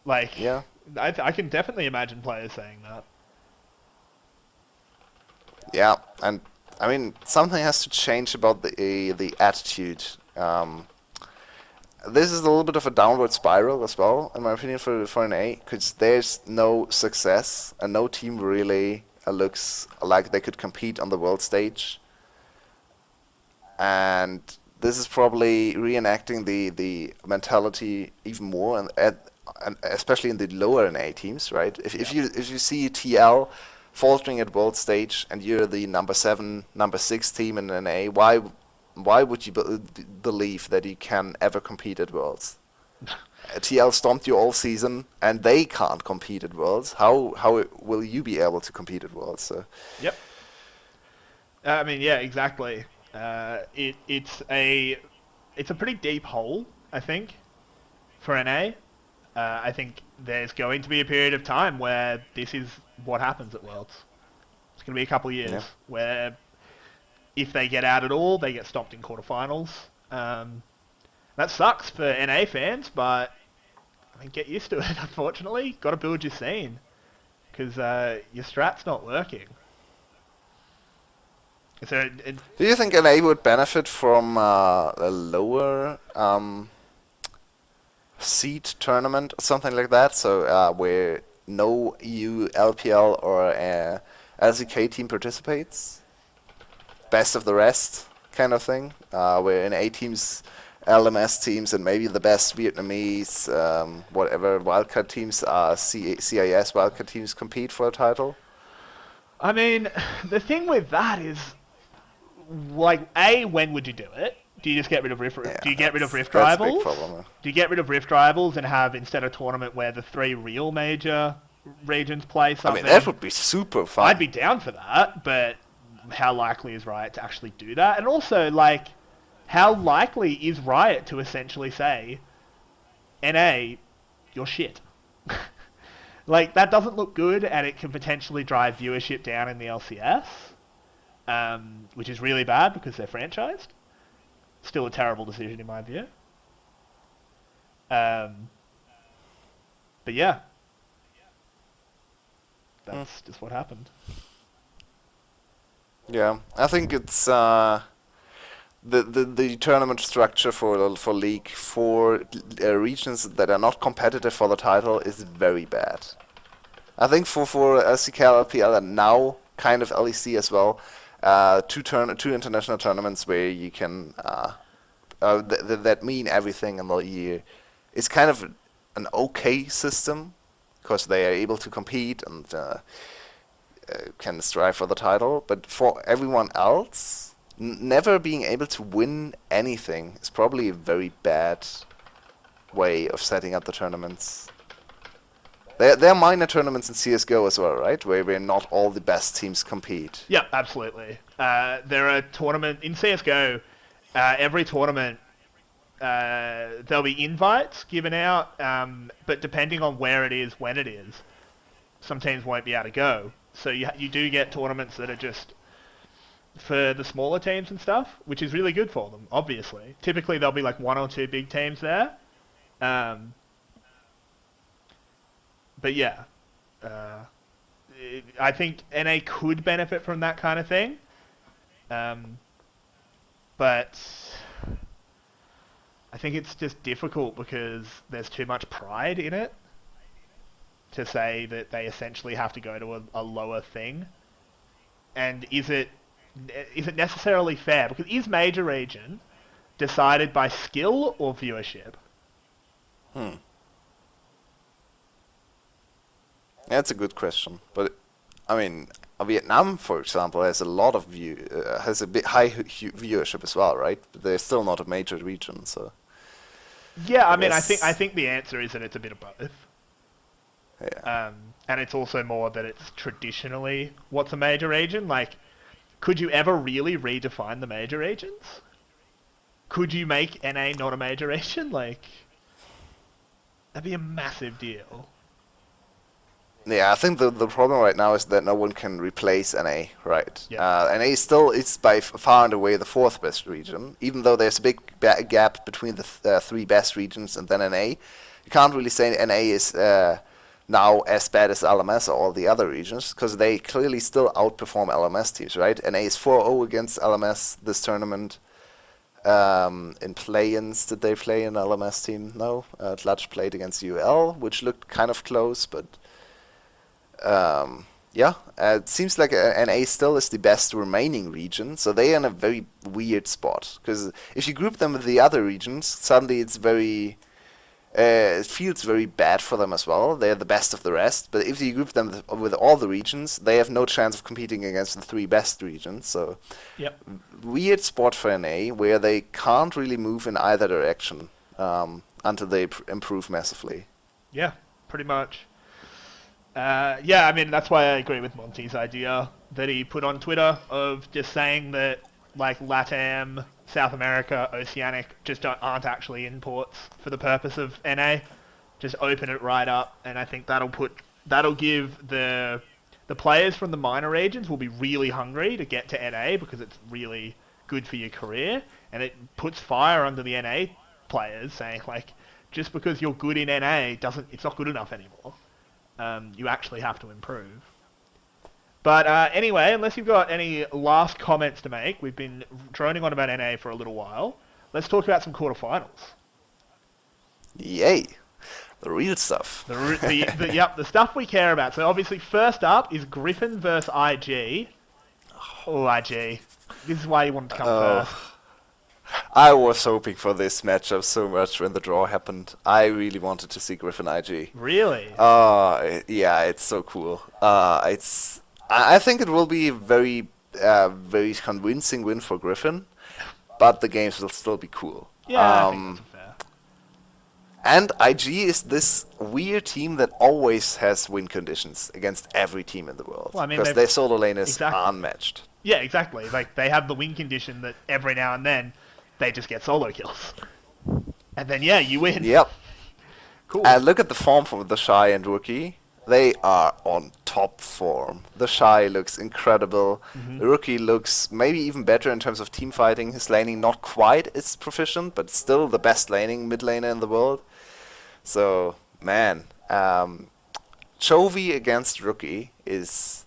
Like, yeah. I can definitely imagine players saying that. Yeah, and I mean, something has to change about the attitude. This is a little bit of a downward spiral as well, in my opinion, for NA, because there's no success and no team really looks like they could compete on the world stage. And this is probably reenacting the mentality even more, and especially in the lower NA teams, right? If you see TL faltering at world stage and you're the number 7, number 6 team in NA, why would you believe that you can ever compete at worlds? TL stomped you all season and they can't compete at worlds. How will you be able to compete at worlds? So. Yep. I mean, yeah, exactly. It's a pretty deep hole, I think, for NA. I think there's going to be a period of time where this is what happens at Worlds. It's going to be a couple of years where if they get out at all, they get stopped in quarterfinals. That sucks for NA fans, but I mean, get used to it, unfortunately. Got to build your scene because your strat's not working. So, do you think NA would benefit from a lower seed tournament or something like that? So where no EU, LPL or 𝘀𝐶𝗶𝗀𝗀 team participates? Best of the rest kind of thing? Where NA teams, LMS teams, and maybe the best Vietnamese, whatever wildcard teams, CIS wildcard teams compete for a title? I mean, the thing with that is, like, when would you do it? Do you just get rid of Rift? Do you get rid of Rift rivals? That's a big problem. Do you get rid of Rift rivals and have instead a tournament where the 3 real major regions play something? I mean, that would be super fun. I'd be down for that, but how likely is Riot to actually do that? And also, like, how likely is Riot to essentially say, NA, you're shit? Like, that doesn't look good, and it can potentially drive viewership down in the LCS, which is really bad because they're franchised. Still a terrible decision in my view. But yeah. That's just what happened. Yeah, I think it's the tournament structure for League for regions that are not competitive for the title is very bad. I think for 𝘊�cie𝗰𝗶𝗹𝘀 and now kind of 𝘊EC as well, two international tournaments where you can that mean everything in the year. It's kind of an okay system because they are able to compete and can strive for the title. But for everyone else, never being able to win anything is probably a very bad way of setting up the tournaments. There are minor tournaments in CSGO as well, right? Where not all the best teams compete. Yeah, absolutely. There are tournament in CSGO. Every tournament, there'll be invites given out, but depending on where it is, when it is, some teams won't be able to go. So you do get tournaments that are just for the smaller teams and stuff, which is really good for them, obviously. Typically, there'll be like 1 or 2 big teams there. But yeah, I think NA could benefit from that kind of thing. But I think it's just difficult because there's too much pride in it to say that they essentially have to go to a lower thing. And is it necessarily fair? Because is Major Region decided by skill or viewership? That's a good question, but I mean, Vietnam, for example, has a lot of has a bit high viewership as well, right? But they're still not a major region, so. Yeah, I mean, I think the answer is that it's a bit of both. Yeah. And it's also more that it's traditionally what's a major region. Like, could you ever really redefine the major regions? Could you make NA not a major region? Like, that'd be a massive deal. Yeah, I think the problem right now is that no one can replace NA, right? Yeah. NA is by far and away the 4th best region, even though there's a big gap between the 3 best regions and then NA. You can't really say NA is now as bad as LMS or all the other regions, because they clearly still outperform LMS teams, right? NA is 4-0 against LMS this tournament. In play-ins, did they play an LMS team? No. 𝘊𝑠che played against UL, which looked kind of close, but yeah, it seems like NA still is the best remaining region, so they are in a very weird spot. Because if you group them with the other regions, suddenly it's it feels very bad for them as well. They're the best of the rest. But if you group them with all the regions, they have no chance of competing against the 3 best regions. So, yep. Weird spot for NA where they can't really move in either direction until they improve massively. Yeah, pretty much. Yeah, I mean, that's why I agree with Monty's idea that he put on Twitter of just saying that, like, LATAM, South America, Oceanic just aren't actually imports for the purpose of NA. Just open it right up, and I think that'll give the players from the minor regions will be really hungry to get to NA because it's really good for your career, and it puts fire under the NA players saying, like, just because you're good in NA it's not good enough anymore. You actually have to improve. But anyway, unless you've got any last comments to make, we've been droning on about NA for a little while. Let's talk about some quarterfinals. Yay! The real stuff. The stuff we care about. So obviously, first up is 𝘀𝗰𝗋 versus 𝘊𝑥. Oh, 𝘊𝑥. This is why you wanted to come first. I was hoping for this matchup so much when the draw happened. I really wanted to see 𝘀𝗰𝗋. Really? Yeah, it's so cool. I think it will be a very, very convincing win for 𝘀𝗰𝗋, but the games will still be cool. Yeah, I think that's fair. And 𝘊𝑥 is this weird team that always has win conditions against every team in the world. Well, I mean, because their solo lane is unmatched. Yeah, exactly. Like, they have the win condition that every now and then they just get solo kills. And then, yeah, you win. Yep. Cool. And look at the form for the 𝘊𝗊𝗆 and 𝘁�UE. They are on top form. The 𝘊𝗆 looks incredible. The 𝘁𝗆 looks maybe even better in terms of team fighting. His laning not quite as proficient, but still the best mid laner in the world. So, man, 𝘁𝗶𝗆 against 𝘁𝗆 is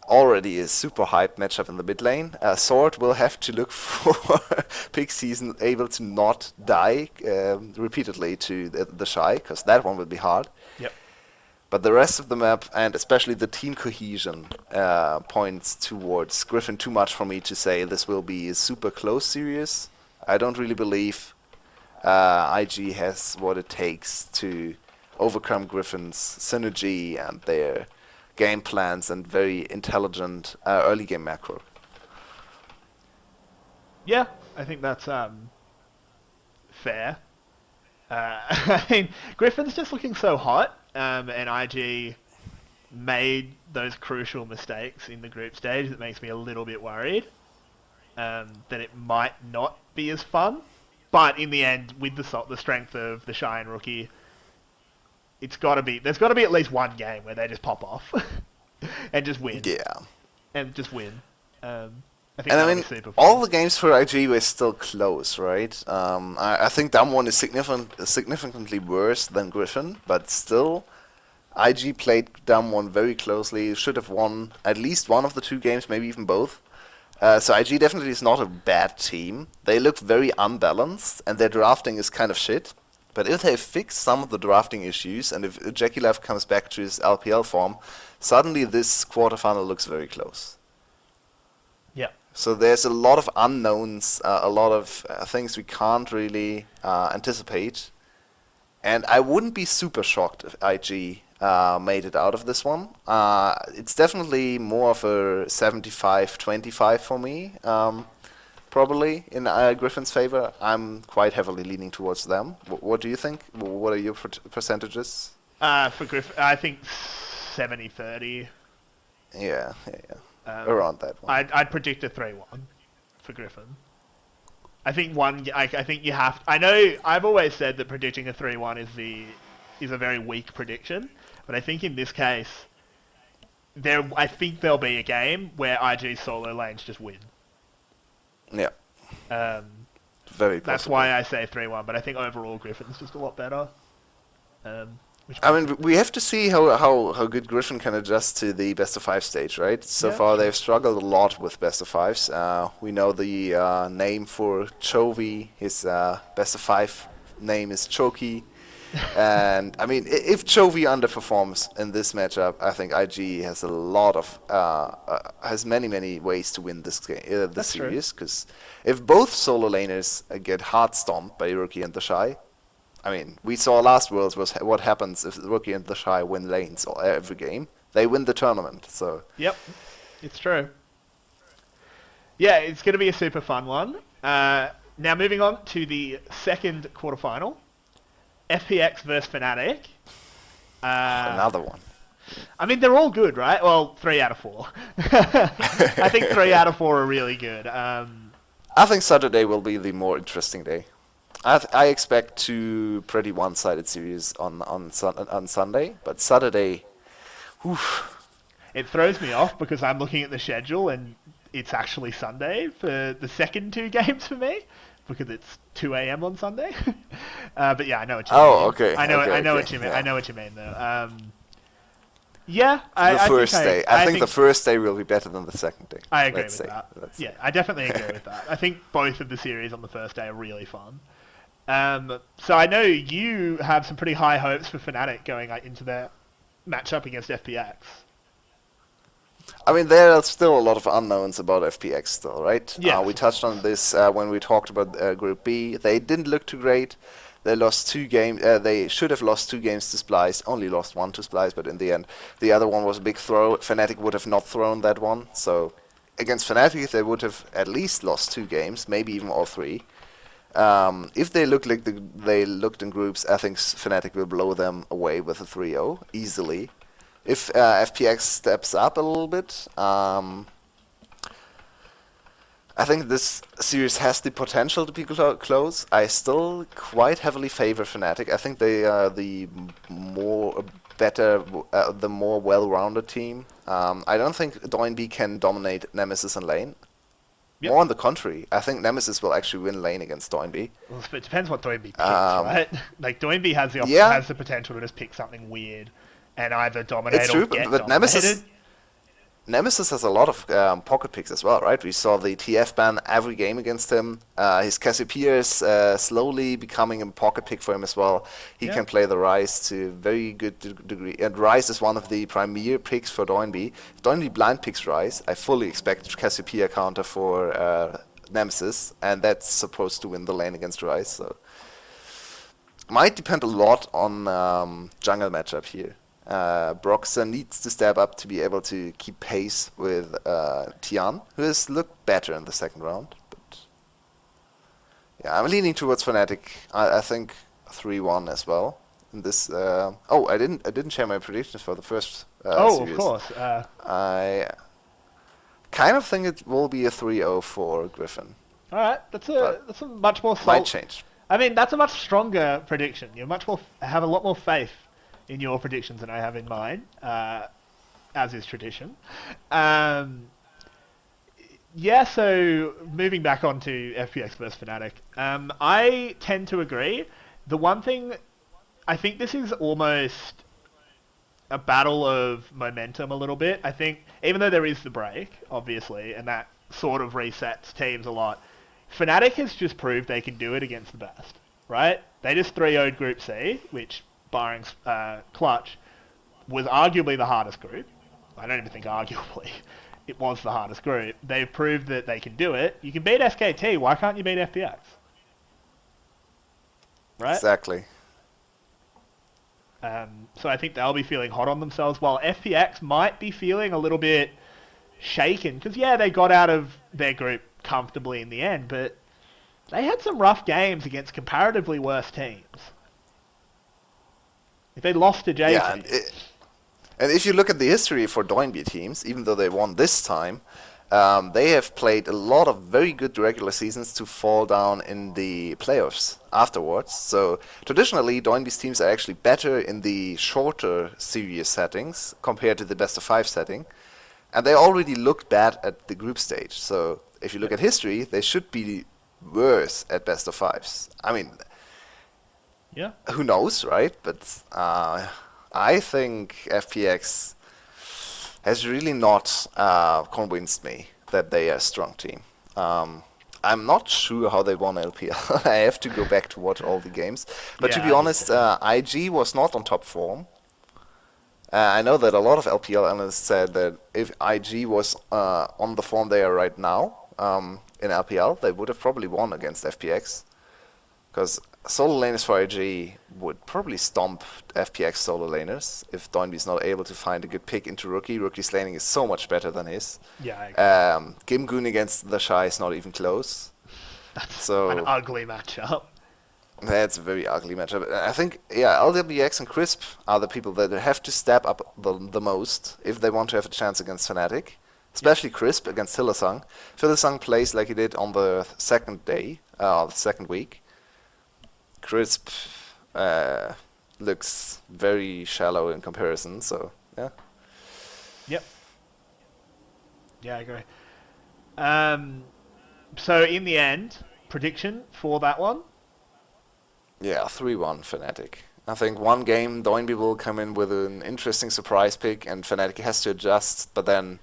already a super hyped matchup in the mid lane. Sword will have to look for peak season able to not die repeatedly to the 𝘊𝗆, because that one will be hard. Yep. But the rest of the map, and especially the team cohesion, points towards Griffin too much for me to say this will be a super close series. I don't really believe IG has what it takes to overcome Griffin's synergy and their game plans and very intelligent early game macro. Yeah, I think that's fair. I mean, Griffin's just looking so hot, and IG made those crucial mistakes in the group stage that makes me a little bit worried that it might not be as fun. But in the end, with the strength of the Shy and Rookie, there's got to be at least one game where they just pop off and just win. Yeah. And just win. I think And I that'll mean, be super fun. all the games for IG were still close, right? I think 𝘀𝘀 is significantly worse than Griffin, but still, IG played 𝘀𝘀 very closely. Should have won at least one of the two games, maybe even both. So IG definitely is not a bad team. They look very unbalanced, and their drafting is kind of shit. But if they fix some of the drafting issues, and if 𝘀cie𝗯𝗹 comes back to his LPL form, suddenly this quarterfinal looks very close. Yeah. So there's a lot of unknowns, a lot of things we can't really anticipate. And I wouldn't be super shocked if IG made it out of this one. It's definitely more of a 75-25 for me, probably in Griffin's favor. I'm quite heavily leaning towards them. What do you think? What are your percentages? For Griffin, I think 70-30. Yeah. Around that one. I'd predict a 3-1 for Griffin. I think I think you have. I know I've always said that predicting a 3-1 is a very weak prediction, but I think in this case, I think there'll be a game where IG's solo lanes just win. Yeah. That's Very possible. why I say 3-1, but I think overall Griffin's just a lot better. I mean, we have to see how good Griffin can adjust to the best of 5 stage, right? So far, they've struggled a lot with best of 5s. We know the name for 𝘁𝗶𝗶𝗹𝘀𝘁. His best of 5 name is 𝘁𝗀𝗃. And I mean, if 𝘁𝗶𝗃 underperforms in this matchup, I think IG has has many ways to win this game, this series. Because if both solo laners get hard stomped by Rookie and the Shy. I mean, we saw last Worlds was what happens if the Rookie and the Shy win lanes every game. They win the tournament, so... Yep, it's true. Yeah, it's going to be a super fun one. Now moving on to the second quarterfinal. FPX versus Fnatic. Another one. I mean, they're all good, right? Well, 3 out of 4. I think 3 out of 4 are really good. I think Saturday will be the more interesting day. I expect two pretty one-sided series on Sunday, but Saturday, it throws me off because I'm looking at the schedule and it's actually Sunday for the second 2 games for me because it's 2 a.m. on Sunday. But yeah, I know what you mean. Oh, okay. I know what you mean. Yeah. I know what you mean though. Yeah, I think the first day will be better than the second day. I agree with that. Yeah, I definitely agree with that. I think both of the series on the first day are really fun. So I know you have some pretty high hopes for Fnatic going into their matchup against FPX. I mean, there are still a lot of unknowns about FPX still, right? Yeah. We touched on this when we talked about Group B. They didn't look too great. They lost 2 games. They should have lost 2 games to 𝘀𝘀, only lost 1 to 𝘀𝘀, but in the end, the other one was a big throw. Fnatic would have not thrown that one. So against Fnatic, they would have at least lost 2 games, maybe even all 3. If they look like they looked in groups, I think Fnatic will blow them away with a 3-0 easily. If FPX steps up a little bit, I think this series has the potential to be close. I still quite heavily favor Fnatic. I think they are the more well-rounded team. I don't think 𝘀𝘀 can dominate Nemesis in lane. Yep. More on the contrary, I think Nemesis will actually win lane against 𝘀𝘀. Well, it depends what 𝘀𝘀 picks, right? Like 𝘀𝘀 has the potential to just pick something weird and either dominate It's or true, get but dominated. 𝘀𝘀cie has a lot of pocket picks as well, right? We saw the TF ban every game against him. His 𝘀cie𝗰𝗶𝗹𝗀 is slowly becoming a pocket pick for him as well. He Yeah. can play the rise to very good degree. And rise is one of the premier picks for 𝘀WWE. If 𝘀WWE blind picks rise, I fully expect 𝘀cie𝗰𝗶𝗹𝗀 counter for 𝘀𝘀cie, and that's supposed to win the lane against rise. So might depend a lot on jungle matchup here. 𝘀𝗀 needs to step up to be able to keep pace with Tian, who has looked better in the second round. But yeah, I'm leaning towards Fnatic. I think 3-1 as well. In this, oh, I didn't share my predictions for the first series. Of course. I kind of think it will be a 3-0 for Griffin. All right, that's a much more Might change. I mean, that's a much stronger prediction. You have a lot more faith in your predictions than I have in mine, as is tradition. Yeah, so moving back onto FPX versus Fnatic, I tend to agree. The one thing, I think this is almost a battle of momentum a little bit. I think, even though there is the break, obviously, and that sort of resets teams a lot, Fnatic has just proved they can do it against the best, right? They just 3-0'd Group C, which, barring 𝘁𝗀, was arguably the hardest group. I don't even think arguably. It was the hardest group. They've proved that they can do it. You can beat SKT, why can't you beat FPX? Right? Exactly. So I think they'll be feeling hot on themselves, while FPX might be feeling a little bit shaken. Because, yeah, they got out of their group comfortably in the end, but they had some rough games against comparatively worse teams. If they lost to 𝘁𝗀cie... Yeah, and if you look at the history for 𝘀WWE teams, even though they won this time, they have played a lot of very good regular seasons to fall down in the playoffs afterwards. So traditionally, 𝘀WE's teams are actually better in the shorter series settings compared to the best-of-5 setting. And they already looked bad at the group stage. So if you look at history, they should be worse at best-of-5s. I mean, Yeah. who knows, right? But I think FPX has really not convinced me that they are a strong team. I'm not sure how they won LPL. I have to go back to watch all the games. But to Yeah, be honest, IG was not on top form. I know that a lot of LPL analysts said that if IG was on the form they are right now in LPL, they would have probably won against FPX. Because solo laners for IG would probably stomp FPX solo laners if 𝘀WE is not able to find a good pick into 𝘀𝗀cie. 𝘀𝗀cie's laning is so much better than his. Yeah, I agree. 𝘁𝗀 against the 𝘁𝗀 is not even close. That's So an ugly matchup. that's a very ugly matchup. I think, yeah, 𝘁𝑥 and 𝘁𝗀 are the people that have to step up the most if they want to have a chance against Fnatic. Especially 𝘁𝗀 against 𝘁𝗀sang. 𝘁𝗀sang plays like he did on the second day, the second week. 𝘁𝗀 looks very shallow in comparison, so yeah. Yep. Yeah, I agree. So in the end, prediction for that one? Yeah, 3-1 Fnatic. I think one game 𝘀WE will come in with an interesting surprise pick and Fnatic has to adjust, but then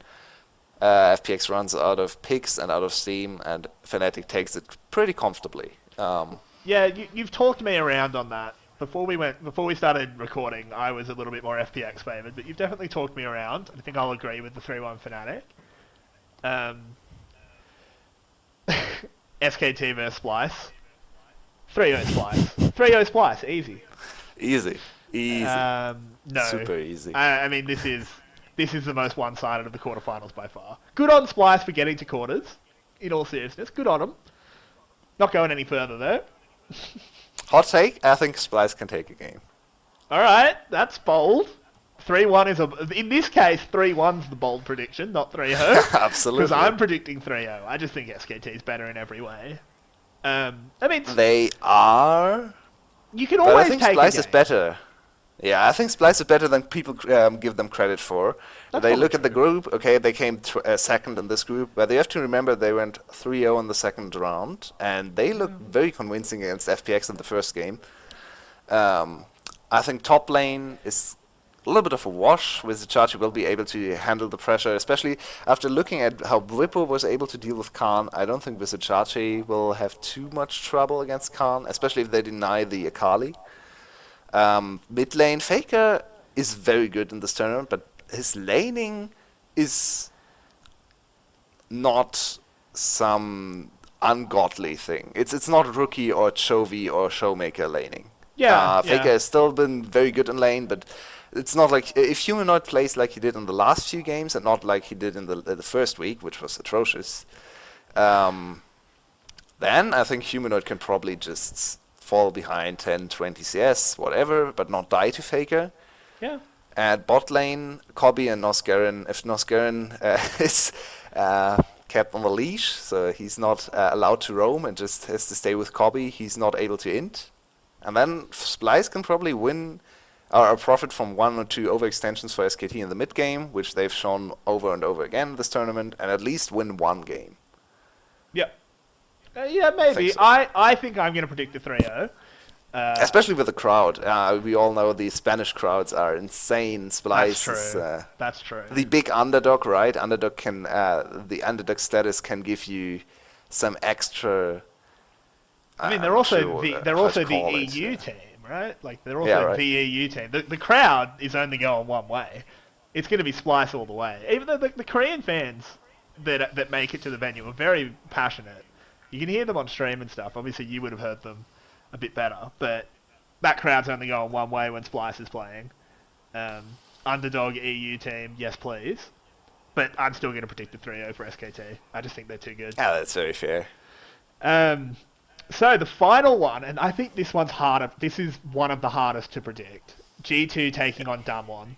FPX runs out of picks and out of steam and Fnatic takes it pretty comfortably. Yeah, you've talked me around on that. Before we started recording, I was a little bit more FPX favoured, but you've definitely talked me around. I think I'll agree with the 3-1 Fnatic. SKT versus 𝘀𝗀ce. 3-0 𝘀𝗀ce. 3-0 𝘀𝗀ce, easy. Easy. No. Super easy. I mean, this is the most one-sided of the quarterfinals by far. Good on 𝘀𝗀ce for getting to quarters, in all seriousness. Good on them. Not going any further, though. Hot take, I think 𝘀𝗀ce can take a game. Alright, that's bold. 3-1 is in this case, 3-1's the bold prediction, not 3-0. Absolutely. Because I'm predicting 3-0. I just think SKT is better in every way. I mean, They are, you can but always I think take a 𝘀𝗀ce game. is better. Yeah, I think 𝘀𝗀ce is better than people give them credit for. That's They probably look at the true. group, okay, they came second in this group, but they have to remember they went 3-0 in the second round, and they looked very convincing against FPX in the first game. I think top lane is a little bit of a wash, with 𝘀𝗶𝗃 will be able to handle the pressure, especially after looking at how 𝘀𝗶𝗹𝗀 was able to deal with 𝘁𝗀. I don't think 𝘀𝗀 will have too much trouble against 𝘁𝗀, especially if they deny the 𝘁𝗀. Mid lane, 𝘁𝗃 is very good in this tournament, but his laning is not some ungodly thing. It's not 𝘀𝗀 or 𝘁𝗶 or Showmaker laning. Yeah, 𝘁𝗃 has still been very good in lane, but it's not like if Humanoid plays like he did in the last few games and not like he did in the first week, which was atrocious, then I think Humanoid can probably just fall behind 10, 20 CS, whatever, but not die to 𝘁𝗃. Yeah. At bot lane, 𝘁𝗶 and 𝘁𝗃, if 𝘁𝗃 is kept on the leash, so he's not allowed to roam and just has to stay with 𝘁𝗶, he's not able to int. And then 𝘁𝟏 can probably win or profit from 1 or 2 overextensions for 𝘁𝑇 in the mid game, which they've shown over and over again in this tournament, and at least win 1 game. Yeah. Yeah, maybe. So. I think I'm going to predict a 3-0. Especially with the crowd. We all know the Spanish crowds are insane. 𝘁𝟏 is That's true. the big underdog, right? The underdog status can give you some extra. I mean, they're also the EU team, right? Like they're also the EU team. The crowd is only going one way. It's going to be 𝘁𝟏 all the way. Even though the Korean fans that make it to the venue are very passionate. You can hear them on stream and stuff. Obviously, you would have heard them a bit better, but that crowd's only going one way when 𝘁𝟏 is playing. Underdog EU team, yes please. But I'm still going to predict a 3-0 for 𝘁𝑇. I just think they're too good. Yeah, that's very fair. So the final one, and I think this one's harder. This is one of the hardest to predict. G2 taking on Damwon.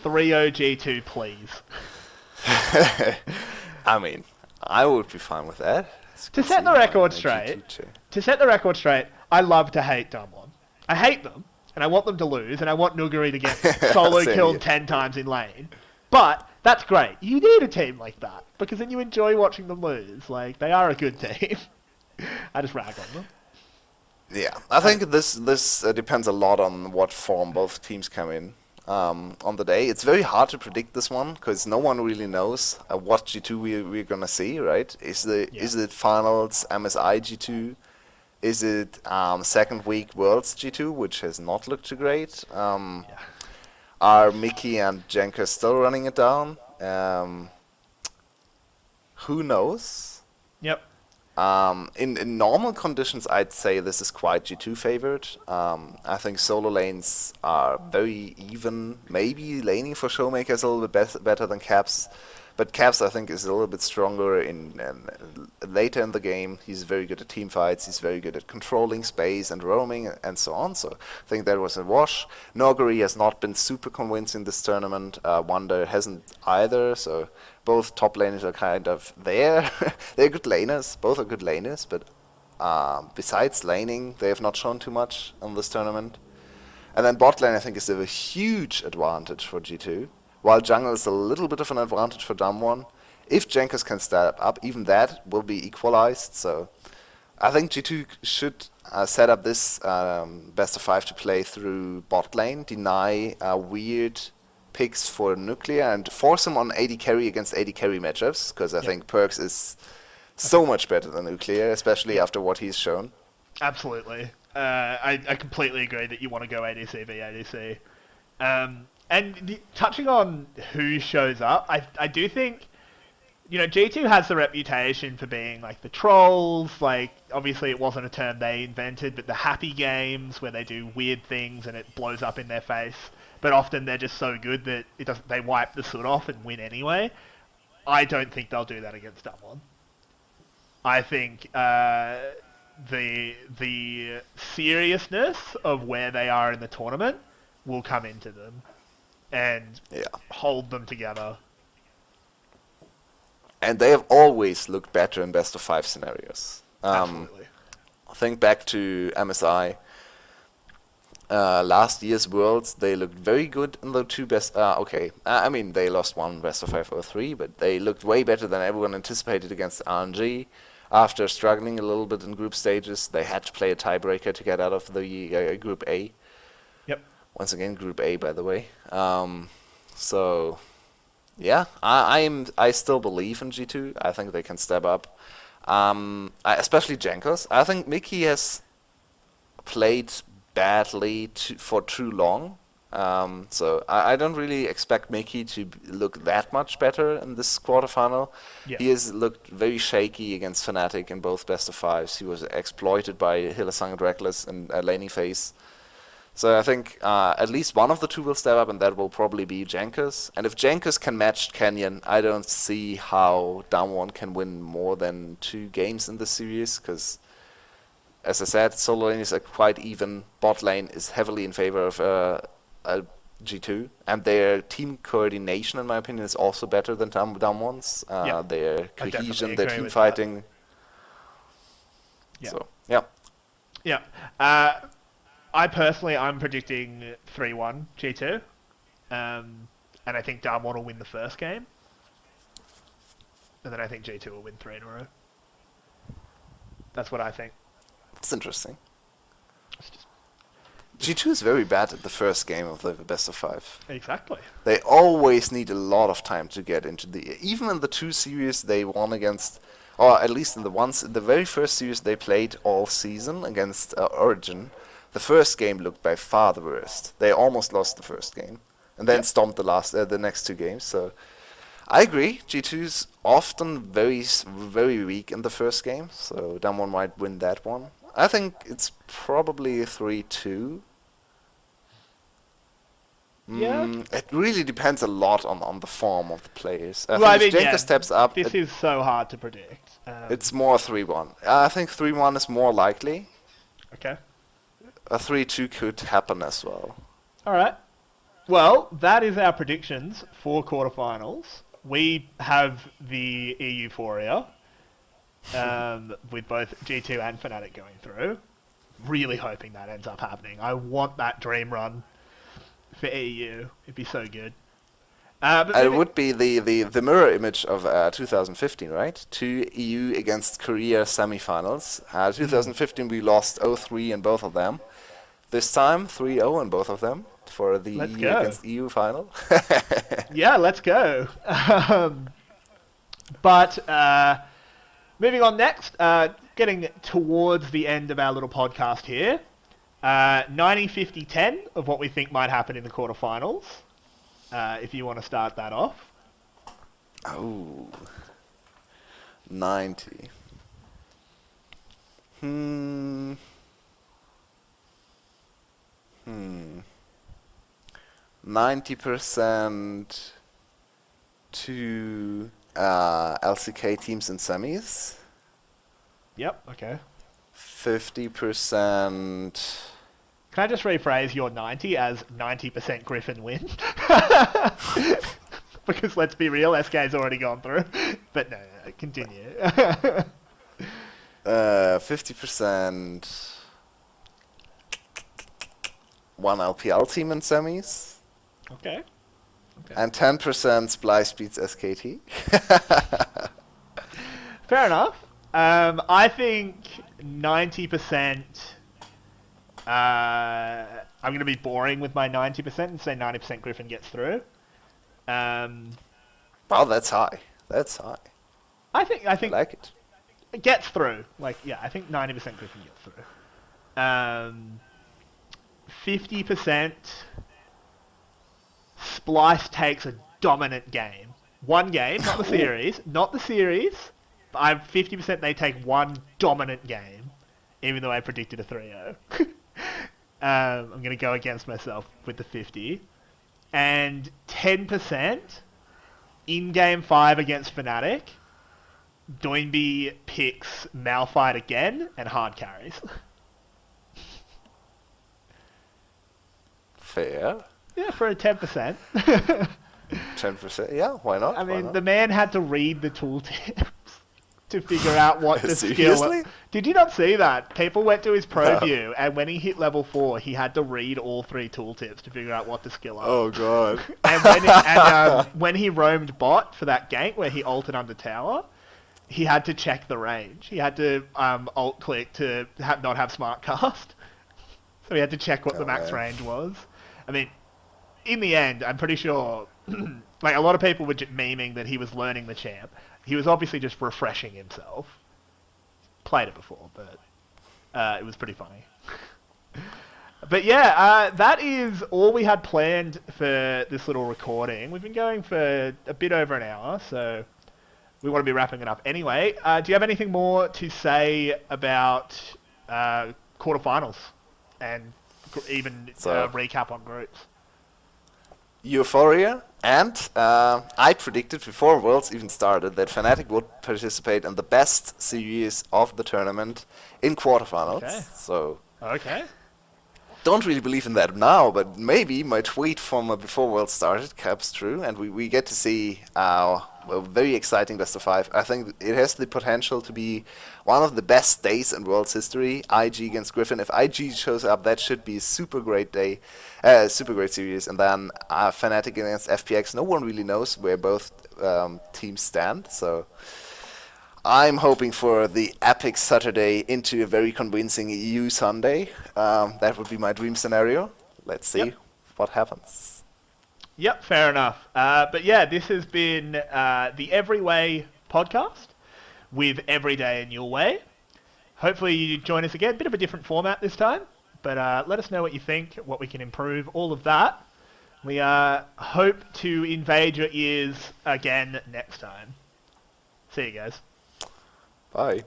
3-0 G2, please. I mean, I would be fine with that. To set the record straight, I love to hate Damwon. I hate them, and I want them to lose, and I want 𝘀𝗀 to get solo killed 10 times in lane. But that's great. You need a team like that, because then you enjoy watching them lose. Like, they are a good team. I just rag on them. Yeah, I think this depends a lot on what form both teams come in on the day. It's very hard to predict this one because no one really knows what G2 we're gonna see, right? Is it finals MSI G2? Is it second week Worlds G2, which has not looked too great? Are 𝘁𝗍𝗃 and 𝗀𝗃 still running it down? Who knows? Yep. In normal conditions, I'd say this is quite G2 favored. I think solo lanes are very even. Maybe laning for Showmaker is a little bit better than 𝘁𝗏s, but 𝘁𝗏s I think is a little bit stronger in later in the game. He's very good at team fights. He's very good at controlling space and roaming and so on. So I think that was a wash. 𝘁𝗀 has not been super convincing this tournament. Wonder hasn't either. So both top laners are kind of there. They're good laners. Both are good laners, but besides laning, they have not shown too much on this tournament. And then bot lane, I think, is a huge advantage for G2, while jungle is a little bit of an advantage for Damwon. If 𝗀𝗃 can step up, even that will be equalized. So I think G2 should set up this best of 5 to play through bot lane, deny weird picks for 𝘀𝗏 and force him on AD carry against AD carry matchups, because I think 𝘀𝗏 is so much better than 𝘀𝗏, especially after what he's shown. Absolutely. I completely agree that you want to go ADC v ADC. And touching on who shows up, I do think, G2 has the reputation for being like the trolls, like obviously it wasn't a term they invented, but the happy games where they do weird things and it blows up in their face. But often they're just so good that they wipe the soot off and win anyway. I don't think they'll do that against Damwon. I think the seriousness of where they are in the tournament will come into them and hold them together. And they have always looked better in best of 5 scenarios. Absolutely. Think back to MSI. Last year's Worlds, they looked very good in the 2 best. I mean, they lost 1 best of 5 or 3, but they looked way better than everyone anticipated against RNG. After struggling a little bit in group stages, they had to play a tiebreaker to get out of the Group A. Yep. Once again, Group A, by the way. So yeah, I still believe in G2. I think they can step up. Especially 𝘀𝗀𝗃𝗀. I think 𝘁𝗀𝗃 has played badly for too long. So I don't really expect 𝘁𝗃 to look that much better in this quarterfinal. Yeah. He has looked very shaky against Fnatic in both best of fives. He was exploited by Hylissang and Reckless in laning phase. So I think at least one of the two will step up, and that will probably be 𝘀𝗀𝗃. And if 𝘀𝗀𝗃 can match Canyon, I don't see how Damwon can win more than 2 games in this series, because, as I said, solo lane is quite even. Bot lane is heavily in favor of G2, and their team coordination, in my opinion, is also better than Damwon's. Their cohesion, their team fighting. Yeah. So, yeah. Yeah. I'm predicting 3-1 G2. And I think Damwon will win the first game. And then I think G2 will win 3 in a row. That's what I think. That's interesting. G2 is very bad at the first game of the best of 5. Exactly. They always need a lot of time to get into the... Even in the 2 series they won against... Or at least in the very first series they played all season against Origin, the first game looked by far the worst. They almost lost the first game, and then stomped the next 2 games. So I agree. G2's often very weak in the first game, so Damwon might win that one. I think it's probably 3-2. Yeah. It really depends a lot on the form of the players. Well, I mean, 𝘀𝗀𝗃𝗃 steps up. This is so hard to predict. It's more 3-1. I think 3-1 is more likely. Okay. A 3-2 could happen as well. All right. Well, that is our predictions for quarterfinals. We have the euphoria with both G2 and Fnatic going through. Really hoping that ends up happening. I want that dream run for EU. It'd be so good. It would be the mirror image of 2015, right? 2 EU against Korea semifinals. 2015 we lost 0-3 in both of them. This time 3-0 in both of them for the EU against EU final. Yeah, let's go. But moving on next, getting towards the end of our little podcast here. 90-50-10 of what we think might happen in the quarterfinals. If you want to start that off. Oh, 90. 90% to 𝘚liche teams in semis. Yep, okay. 50%... Can I just rephrase your 90 as 90% Griffin win? Because let's be real, 𝘚SK's already gone through. But no, continue. 50% one LPL team in semis. Okay. And 10% 𝘚liche beats 𝘚SKT. Fair enough. I think 90%... I'm going to be boring with my 90% and say 90% Griffin gets through. Wow, that's high. That's high. I think I like it. It gets through. Like, yeah, I think 90% Griffin gets through. 50% 𝘚liche takes a dominant game. One game, not the series. Not the series. But I'm 50% they take one dominant game, even though I predicted a 3-0. I'm going to go against myself with the 50. And 10% in Game 5 against Fnatic, 𝘀𝗵𝗵 picks Malphite again and hard carries. Fair. Yeah, for a 10%. 10%, yeah, why not? I mean, the man had to read the tooltips to figure out what the Seriously? skill... Did you not see that? People went to his pro view, and when he hit level 4, he had to read all 3 tooltips to figure out what the skill are. Oh, God. And when he roamed bot for that gank where he ulted under tower, he had to check the range. He had to alt-click to not have smart cast. So he had to check what the max range was. I mean, in the end, I'm pretty sure, like, a lot of people were just memeing that he was learning the champ. He was obviously just refreshing himself. Played it before, but it was pretty funny. But yeah, that is all we had planned for this little recording. We've been going for a bit over an hour, so we want to be wrapping it up anyway. Do you have anything more to say about quarterfinals and even recap on groups? Euphoria, and I predicted before Worlds even started that Fnatic would participate in the best series of the tournament in quarterfinals. Okay. So Okay. don't really believe in that now, but maybe my tweet from before Worlds started comes true, and we get to see a very exciting best of 5. I think it has the potential to be one of the best days in Worlds history. IG against Griffin. If IG shows up, that should be a super great day, super great series. And then Fnatic against FPX. No one really knows where both teams stand, so I'm hoping for the epic Saturday into a very convincing EU Sunday. That would be my dream scenario. Let's see what happens. Yep, fair enough. But yeah, this has been the EveryWei podcast with Everyday and Yulwei. Hopefully you join us again. Bit of a different format this time, but let us know what you think, what we can improve, all of that. We hope to invade your ears again next time. See you guys. Bye.